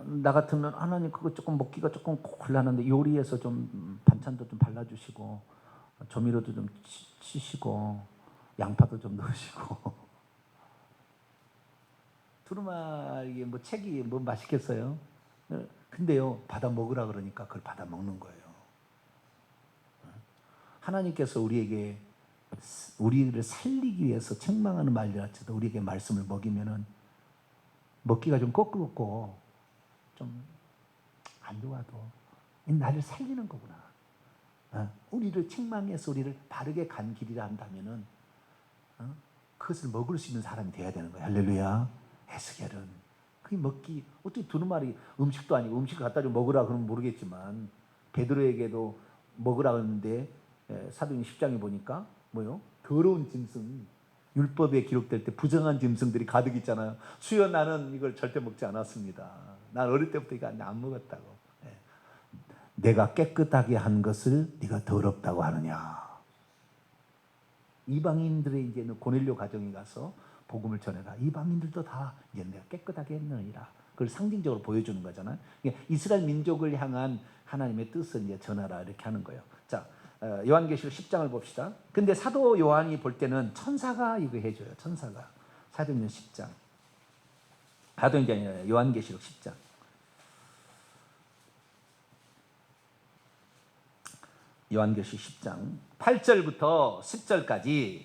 나 같으면 하나님 그거 조금 먹기가 조금 곤란한데 요리해서 좀 반찬도 좀 발라주시고 조미료도 좀 치시고 양파도 좀 넣으시고. 두루마리 뭐 책이 뭐 맛있겠어요? 근데요, 받아 먹으라 그러니까 그걸 받아 먹는 거예요. 하나님께서 우리를 살리기 위해서 책망하는 말이라도 우리에게 말씀을 먹이면은 먹기가 좀 꺾고 좀 안 좋아도 나를 살리는 거구나. 우리를 책망해서 우리를 바르게 간 길이라 한다면은 그것을 먹을 수 있는 사람이 돼야 되는 거예요. 할렐루야. 에스겔은 그게 먹기 어떻게 두루마리 음식도 아니고 음식을 갖다 좀 먹으라 그러면 모르겠지만 베드로에게도 먹으라 그러는데 사도행 10장에 보니까 뭐요? 더러운 짐승, 율법에 기록될 때 부정한 짐승들이 가득 있잖아요. 주여 나는 이걸 절대 먹지 않았습니다. 난 어릴 때부터 이거 안 먹었다고. 내가 깨끗하게 한 것을 네가 더럽다고 하느냐. 이방인들의 이제는 고넬료 가정에 가서 복음을 전해라. 이방인들도 다 이제 내가 깨끗하게 했느니라. 그걸 상징적으로 보여주는 거잖아요. 이스라엘 민족을 향한 하나님의 뜻을 이제 전하라 이렇게 하는 거예요. 자, 요한계시록 10장을 봅시다. 근데 사도 요한이 볼 때는 천사가 이거 해줘요. 천사가. 사도행전 10장. 사도행전이 아니라 요한계시록 10장. 요한계시록 10장 8절부터 10절까지.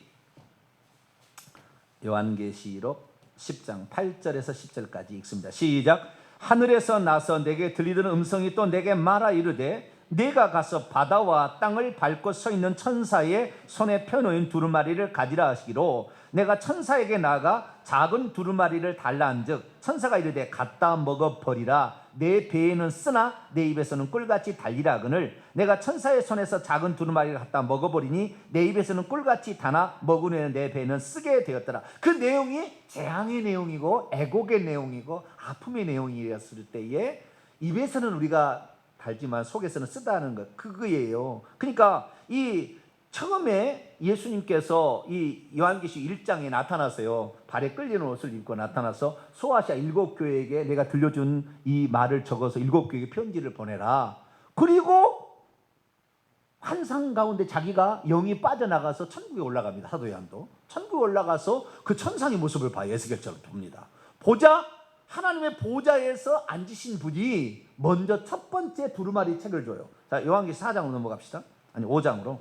요한계시록 10장 8절에서 10절까지 읽습니다. 시작. 하늘에서 나서 내게 들리던 음성이 또 내게 말하 이르되, 네가 가서 바다와 땅을 밟고 서 있는 천사의 손에 펴놓은 두루마리를 가지라 하시기로, 내가 천사에게 나아가 작은 두루마리를 달라 한즉 천사가 이르되 갖다 먹어버리라. 내 배에는 쓰나 내 입에서는 꿀같이 달리라 하거늘, 내가 천사의 손에서 작은 두루마리를 갖다 먹어버리니 내 입에서는 꿀같이 다나 먹은 후에는 내 배는 쓰게 되었더라. 그 내용이 재앙의 내용이고 애곡의 내용이고 아픔의 내용이었을 때에 입에서는 우리가 달지만 속에서는 쓰다는 것, 그거예요. 그러니까 이 처음에 예수님께서 이 요한계시록 1장에 나타나서요, 발에 끌리는 옷을 입고 나타나서 소아시아 7교회에게 내가 들려준 이 말을 적어서 7교회에게 편지를 보내라. 그리고 환상 가운데 자기가 영이 빠져나가서 천국에 올라갑니다. 사도 요한도 천국에 올라가서 그 천상의 모습을 봐요. 에스겔처럼 봅니다. 보자, 하나님의 보좌에서 앉으신 분이 먼저 첫 번째 두루마리 책을 줘요. 자, 요한계시록 4장으로 넘어갑시다. 아니 5장으로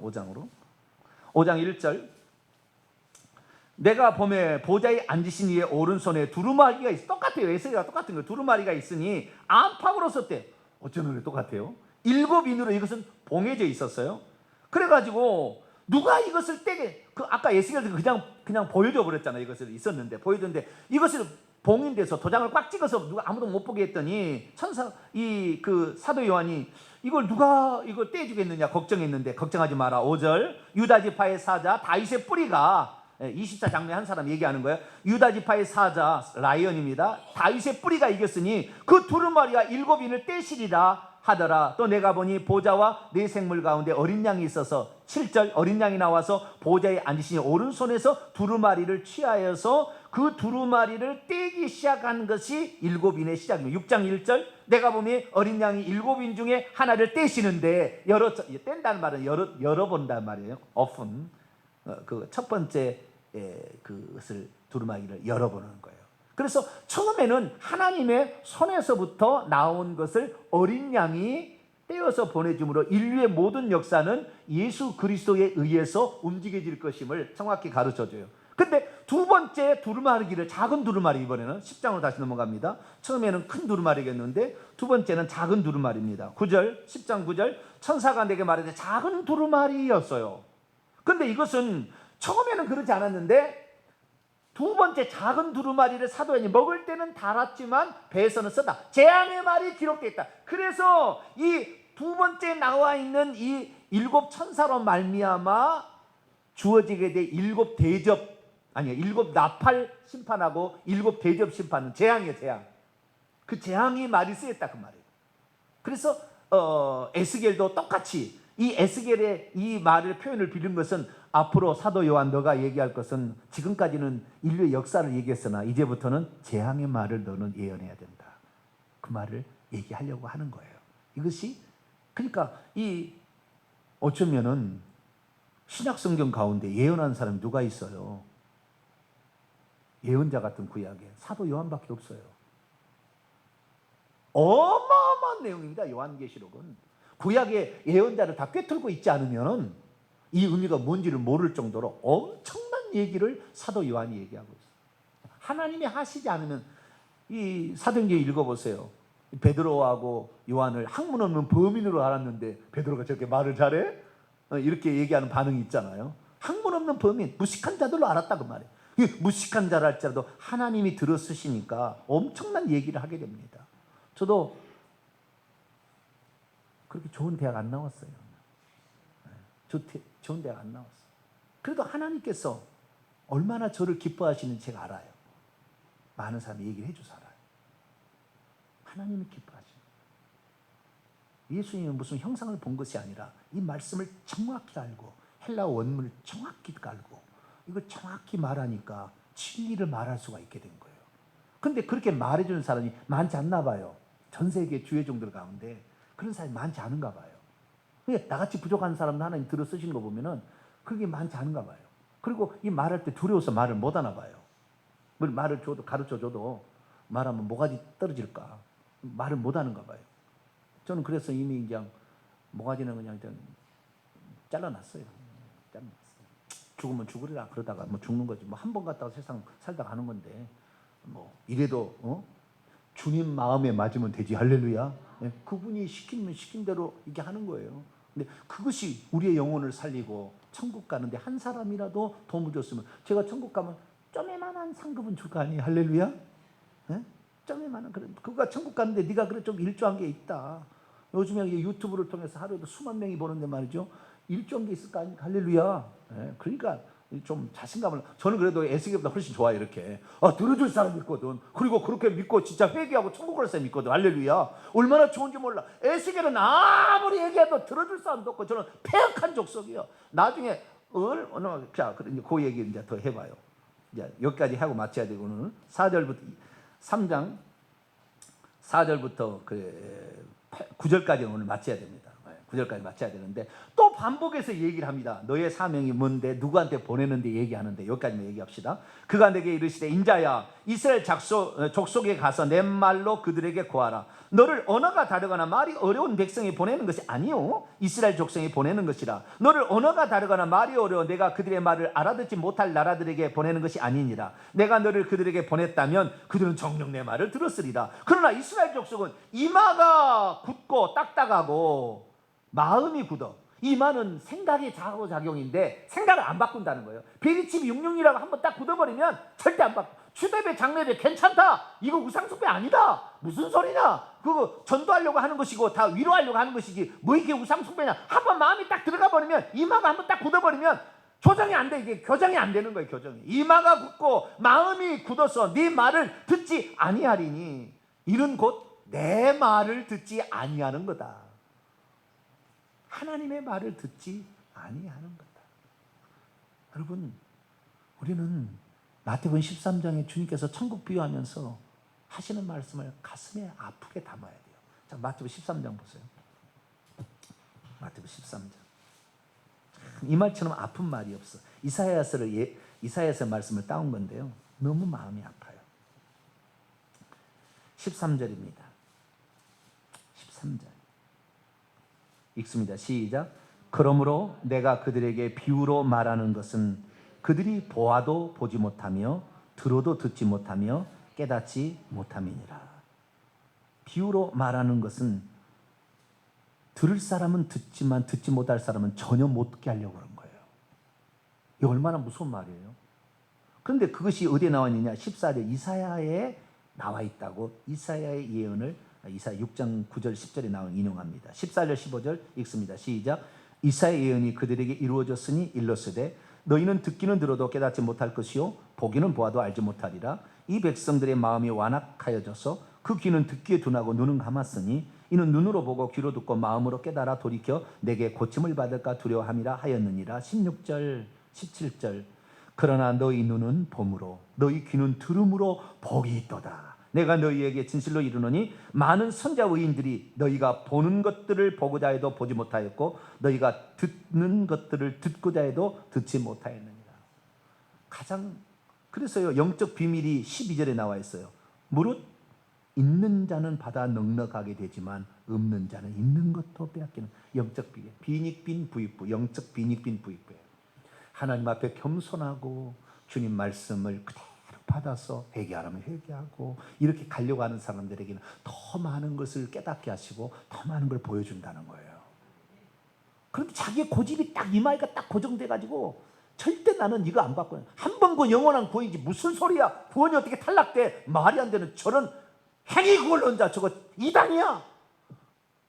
5장 1절. 내가 봄에 보좌에 앉으신 이의 오른손에 두루마리가 있어. 똑같아요. 에스겔과 똑같은 거예요. 두루마리가 있으니 안팎으로 썼대. 어쩌면 왜 똑같아요? 7인으로 이것은 봉해져 있었어요. 그래가지고 누가 이것을 떼게, 그 아까 에스겔도 그냥 보여줘 버렸잖아요. 이것을 있었는데 보여줬는데 이것을 봉인돼서 도장을 꽉 찍어서 누가 아무도 못 보게 했더니 그 사도 요한이 이걸 누가 이걸 떼주겠느냐 걱정했는데 걱정하지 마라. 5절. 유다 지파의 사자 다윗의 뿌리가, 24장면에 한 사람 얘기하는 거예요. 유다 지파의 사자 라이언입니다. 다윗의 뿌리가 이겼으니 그 두루마리와 7인을 떼시리라 하더라. 또 내가 보니 보좌와 네 생물 가운데 어린 양이 있어서 7절. 어린 양이 나와서 보좌에 앉으시니 오른손에서 두루마리를 취하여서 그 두루마리를 떼기 시작한 것이 7인의 시작입니다. 6장 1절. 내가 보니 어린 양이 7인 중에 하나를 떼시는데, 뗀다는 말은 열어본다는 말이에요. often. 그 첫 번째 그것을 두루마기를 열어보는 거예요. 그래서 처음에는 하나님의 손에서부터 나온 것을 어린 양이 떼어서 보내줌으로 인류의 모든 역사는 예수 그리스도에 의해서 움직여질 것임을 정확히 가르쳐줘요. 근데 두 번째 두루마리기를, 작은 두루마리, 이번에는 10장으로 다시 넘어갑니다. 처음에는 큰 두루마리겠는데 두 번째는 작은 두루마리입니다. 9절, 10장 9절, 천사가 내게 말하되 작은 두루마리였어요. 근데 이것은 처음에는 그러지 않았는데 두 번째 작은 두루마리를 사도 요한이 먹을 때는 달았지만 배에서는 쓰다, 재앙의 말이 기록되어 있다. 그래서 이 두 번째 나와 있는 이 일곱 천사로 말미암아 주어지게 될 일곱 대접, 아니요, 일곱 나팔 심판하고 일곱 대접 심판은 재앙이에요. 재앙. 그 재앙이 말이 쓰였다 그 말이에요. 그래서 에스겔도 똑같이 이 에스겔의 이 말을 표현을 빌린 것은 앞으로 사도 요한 너가 얘기할 것은 지금까지는 인류의 역사를 얘기했으나 이제부터는 재앙의 말을 너는 예언해야 된다. 그 말을 얘기하려고 하는 거예요. 이것이 그러니까 이 어쩌면은 신약 성경 가운데 예언한 사람이 누가 있어요? 예언자 같은 구약에 사도 요한밖에 없어요. 어마어마한 내용입니다. 요한계시록은. 구약의 예언자를 다 꿰뚫고 있지 않으면 이 의미가 뭔지를 모를 정도로 엄청난 얘기를 사도 요한이 얘기하고 있어요. 하나님이 하시지 않으면, 이 사도행전 읽어보세요. 베드로하고 요한을 학문 없는 범인으로 알았는데 베드로가 저렇게 말을 잘해? 이렇게 얘기하는 반응이 있잖아요. 학문 없는 범인, 무식한 자들로 알았다 그 말이에요. 무식한 자라 할지라도 하나님이 들어 쓰시니까 엄청난 얘기를 하게 됩니다. 저도 그렇게 좋은 대학 안 나왔어요. 좋은 대학 안 나왔어요. 그래도 하나님께서 얼마나 저를 기뻐하시는지 제가 알아요. 많은 사람이 얘기를 해줘서 알아요. 하나님이 기뻐하시는, 예수님은 무슨 형상을 본 것이 아니라 이 말씀을 정확히 알고 헬라어 원문을 정확히 알고 이걸 정확히 말하니까 진리를 말할 수가 있게 된 거예요. 근데 그렇게 말해주는 사람이 많지 않나 봐요. 전 세계 주의 종들 가운데 그런 사람이 많지 않은가 봐요. 나같이 부족한 사람도 하나님 들어 쓰시는 거 보면은 그게 많지 않은가 봐요. 그리고 이 말할 때 두려워서 말을 못 하나 봐요. 말을 줘도, 가르쳐 줘도 말하면 모가지 떨어질까 말을 못 하는가 봐요. 저는 그래서 이미 그냥 모가지는 그냥 잘라놨어요. 죽으면 죽으리라 그러다가 뭐 죽는 거지. 뭐 한 번 갔다가 세상 살다 가는 건데 뭐 이래도 주님 마음에 맞으면 되지. 할렐루야. 그분이 시킨 대로 이렇게 하는 거예요. 근데 그것이 우리의 영혼을 살리고 천국 가는데 한 사람이라도 도움을 줬으면, 제가 천국 가면 쪼매만한 상급은 줄 거 아니에요. 할렐루야. 쪼매만한, 그가 천국 가는데 네가 그래 좀 일조한 게 있다. 요즘에 유튜브를 통해서 하루에도 수만 명이 보는데 말이죠. 일조한 게 있을 거 아니에요. 할렐루야. 그러니까 좀 자신감을, 저는 그래도 에스겔보다 훨씬 좋아요. 이렇게 들어줄 사람이 있거든. 그리고 그렇게 믿고 진짜 회개하고 천국 갈 사람이 있거든. 할렐루야. 얼마나 좋은지 몰라. 에스겔은 아무리 얘기해도 들어줄 사람도 없고 저는 폐역한 족속이요. 나중에 자, 그 얘기 이제 더 해봐요. 이제 여기까지 하고 마쳐야 되고는 4절부터 3장 4절부터 9절까지 오늘 마쳐야 됩니다. 9절까지 마쳐야 되는데 또 반복해서 얘기를 합니다. 너의 사명이 뭔데, 누구한테 보내는데 얘기하는데 여기까지만 얘기합시다. 그가 내게 이르시되 인자야 이스라엘 족속에 가서 내 말로 그들에게 고하라. 너를 언어가 다르거나 말이 어려운 백성이 보내는 것이 아니요 이스라엘 족속이 보내는 것이라. 너를 언어가 다르거나 말이 어려워 내가 그들의 말을 알아듣지 못할 나라들에게 보내는 것이 아니니라. 내가 너를 그들에게 보냈다면 그들은 정녕 내 말을 들었으리라. 그러나 이스라엘 족속은 이마가 굳고 딱딱하고 마음이 굳어. 이마는 생각의 작용인데 생각을 안 바꾼다는 거예요. 베리칩 66이라고 한번 딱 굳어버리면 절대 안 바꿔. 추대배 장례배 괜찮다. 이거 우상숭배 아니다. 무슨 소리냐. 그거 전도하려고 하는 것이고 다 위로하려고 하는 것이지 뭐 이게 우상숭배냐. 한번 마음이 딱 들어가 버리면, 이마가 한번 딱 굳어버리면 교정이 안 돼. 이게 교정이 안 되는 거예요. 교정이. 이마가 굳고 마음이 굳어서 네 말을 듣지 아니하리니 이는 곧 내 말을 듣지 아니하는 거다. 하나님의 말을 듣지 아니하는 거다. 여러분, 우리는 마태복음 13장에 주님께서 천국 비유하면서 하시는 말씀을 가슴에 아프게 담아야 돼요. 자, 마태복음 13장 보세요. 마태복음 13장. 이 말처럼 아픈 말이 없어. 이사야서 말씀을 따온 건데요. 너무 마음이 아파요. 13절입니다. 13절 읽습니다. 시작. 그러므로 내가 그들에게 비유로 말하는 것은 그들이 보아도 보지 못하며 들어도 듣지 못하며 깨닫지 못함이니라. 비유로 말하는 것은 들을 사람은 듣지만 듣지 못할 사람은 전혀 못 듣게 하려고 그런 거예요. 이게 얼마나 무서운 말이에요. 그런데 그것이 어디에 나와 있느냐? 14절 이사야에 나와 있다고. 이사야의 예언을 이사야 6장 9절 10절에 나온 인용합니다. 14절 15절 읽습니다. 시작. 이사야의 예언이 그들에게 이루어졌으니 일렀으되 너희는 듣기는 들어도 깨닫지 못할 것이요 보기는 보아도 알지 못하리라. 이 백성들의 마음이 완악하여져서 그 귀는 듣기에 둔하고 눈은 감았으니 이는 눈으로 보고 귀로 듣고 마음으로 깨달아 돌이켜 내게 고침을 받을까 두려워함이라 하였느니라. 16절 17절 그러나 너희 눈은 봄으로 너희 귀는 들음으로 복이 있도다. 내가 너희에게 진실로 이르노니 많은 선자 의인들이 너희가 보는 것들을 보고자 해도 보지 못하였고 너희가 듣는 것들을 듣고자 해도 듣지 못하였느니라. 그래서요 영적 비밀이 12절에 나와 있어요. 무릇 있는 자는 받아 넉넉하게 되지만 없는 자는 있는 것도 빼앗기는 영적 비밀. 빈익빈 부익부, 영적 빈익빈 부익부예요. 하나님 앞에 겸손하고 주님 말씀을 그대로 받아서 회개하라면 회개하고 이렇게 가려고 하는 사람들에게는 더 많은 것을 깨닫게 하시고 더 많은 걸 보여준다는 거예요. 그런데 자기의 고집이 딱 이마에가 딱 고정돼가지고 절대 나는 이거 안 받고 한 번 그 영원한 구원이지 무슨 소리야. 구원이 어떻게 탈락돼. 말이 안 되는 저런 행위 구원론자 저거 이단이야.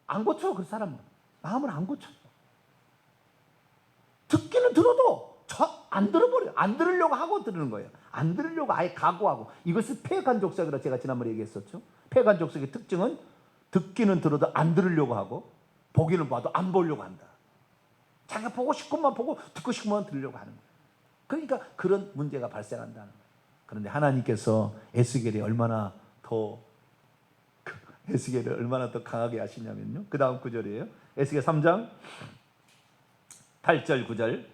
안 고쳐. 그 사람은 마음을 안 고쳐. 듣기는 들어도 안 들어버려요. 안 들으려고 하고 들으는 거예요. 안 들으려고 아예 각오하고. 이것을 폐간 족속이라고 제가 지난번에 얘기했었죠. 폐간 족속의 특징은 듣기는 들어도 안 들으려고 하고 보기는 봐도 안 보려고 한다. 자기가 보고 싶은 것만 보고 듣고 싶은 것만 들으려고 하는 거예요. 그러니까 그런 문제가 발생한다는 거예요. 그런데 하나님께서 에스겔이 얼마나 더 강하게 하시냐면요. 그 다음 구절이에요. 에스겔 3장 8절 9절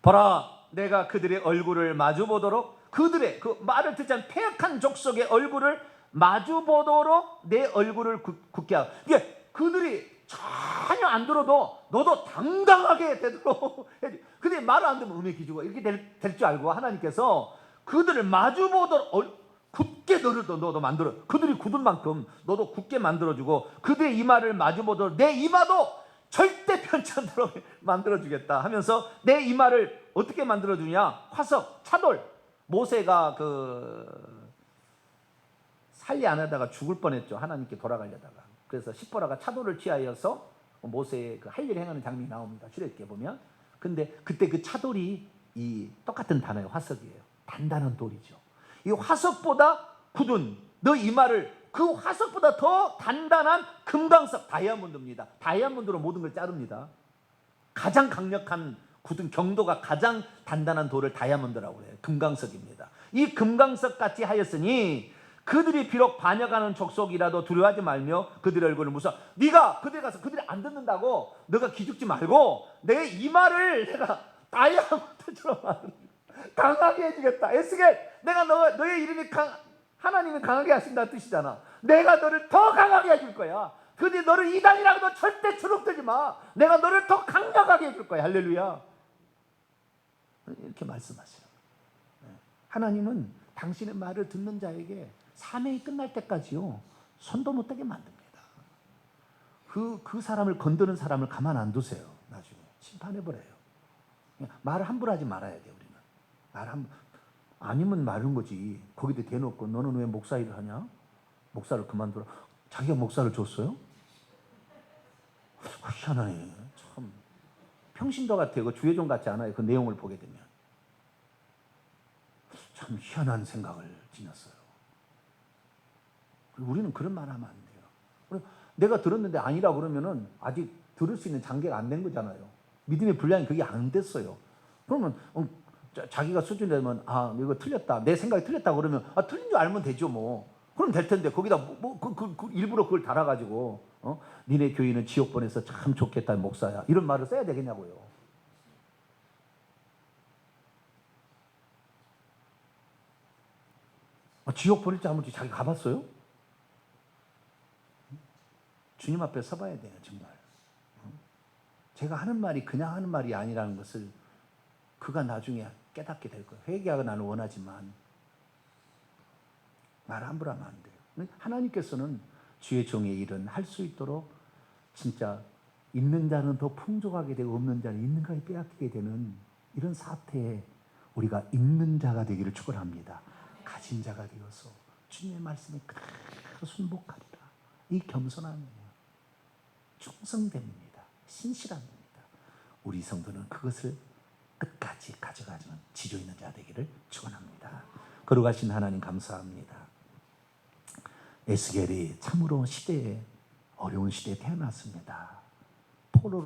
보라 내가 그들의 얼굴을 마주보도록 그들의 그 말을 듣지 않은 패역한 족속의 얼굴을 마주보도록 내 얼굴을 굳게 하고 이게 그들이 전혀 안 들어도 너도 당당하게 되도록 해야지. 근데 말을 안 듣면 음에 기주고 이렇게 될 줄 알고 하나님께서 그들을 마주보도록 굳게 너도 만들어. 그들이 굳은 만큼 너도 굳게 만들어주고 그들의 이마를 마주보도록 내 이마도 절대 편치 않도록 만들어주겠다 하면서 내 이마를 어떻게 만들어주냐. 화석, 차돌. 모세가 살리 안 하다가 죽을 뻔했죠. 하나님께 돌아가려다가. 그래서 십보라가 차돌을 취하여서 모세의 그 할 일 행하는 장면이 나옵니다. 출애굽기에 보면. 근데 그때 그 차돌이 이 똑같은 단어예요. 화석이에요. 단단한 돌이죠. 이 화석보다 굳은 너 이마를 그 화석보다 더 단단한 금강석 다이아몬드입니다. 다이아몬드로 모든 걸 자릅니다. 가장 강력한 굳은 경도가 가장 단단한 돌을 다이아몬드라고 해요. 금강석입니다. 이 금강석 같이 하였으니 그들이 비록 반역하는 족속이라도 두려워하지 말며 그들의 얼굴을 무서워. 네가 그들 가서 그들이 안 듣는다고 너가 기죽지 말고 내 이마를 내가 다이아몬드처럼 강하게 해주겠다. 에스겔 내가 너의 이름이 하나님이 강하게 하신다는 뜻이잖아. 내가 너를 더 강하게 해줄 거야. 그들이 너를 이단이라고도 절대 주눅들지 마. 내가 너를 더 강력하게 해줄 거야. 할렐루야. 이렇게 말씀하세요. 하나님은 당신의 말을 듣는 자에게 사명이 끝날 때까지요 손도 못 대게 만듭니다. 그 사람을 건드는 사람을 가만 안 두세요. 나중에 심판해버려요. 말을 함부로 하지 말아야 돼요. 우리는 아니면 말은 거지. 거기다 대놓고 너는 왜 목사 일을 하냐? 목사를 그만둬라. 자기가 목사를 줬어요? 희한하네. 참 평신도 같아요. 그 주예종 같지 않아요. 그 내용을 보게 되면 참 희한한 생각을 지녔어요. 우리는 그런 말 하면 안 돼요. 내가 들었는데 아니라 그러면은 아직 들을 수 있는 단계가 안 된 거잖아요. 믿음의 분량이 그게 안 됐어요. 그러면 자기가 수준이 되면 이거 틀렸다. 내 생각이 틀렸다 그러면 틀린 줄 알면 되죠 뭐. 그럼 될 텐데 거기다 일부러 그걸 달아가지고 니네 교인은 지옥 보내서 참 좋겠다 목사야. 이런 말을 써야 되겠냐고요. 지옥 보낼지 안 보낼지 자기 가봤어요? 주님 앞에 서봐야 돼요, 정말. 제가 하는 말이 그냥 하는 말이 아니라는 것을 그가 나중에 깨닫게 될 거예요. 회개하고 나는 원하지만 말 함부로 하면 안 돼요. 하나님께서는 주의 종의 일은 할 수 있도록 진짜 있는 자는 더 풍족하게 되고 없는 자는 있는 것을 빼앗기게 되는 이런 사태에 우리가 있는 자가 되기를 축원합니다. 가진 자가 되어서 주님의 말씀에 그대로 순복하리라. 이 겸손함이에요. 충성됨입니다. 신실함입니다. 우리 성도는 그것을 끝까지 가져가는 지조 있는 자 되기를 축원합니다. 거룩하신 하나님 감사합니다. 에스겔이 참으로 어려운 시대에 태어났습니다.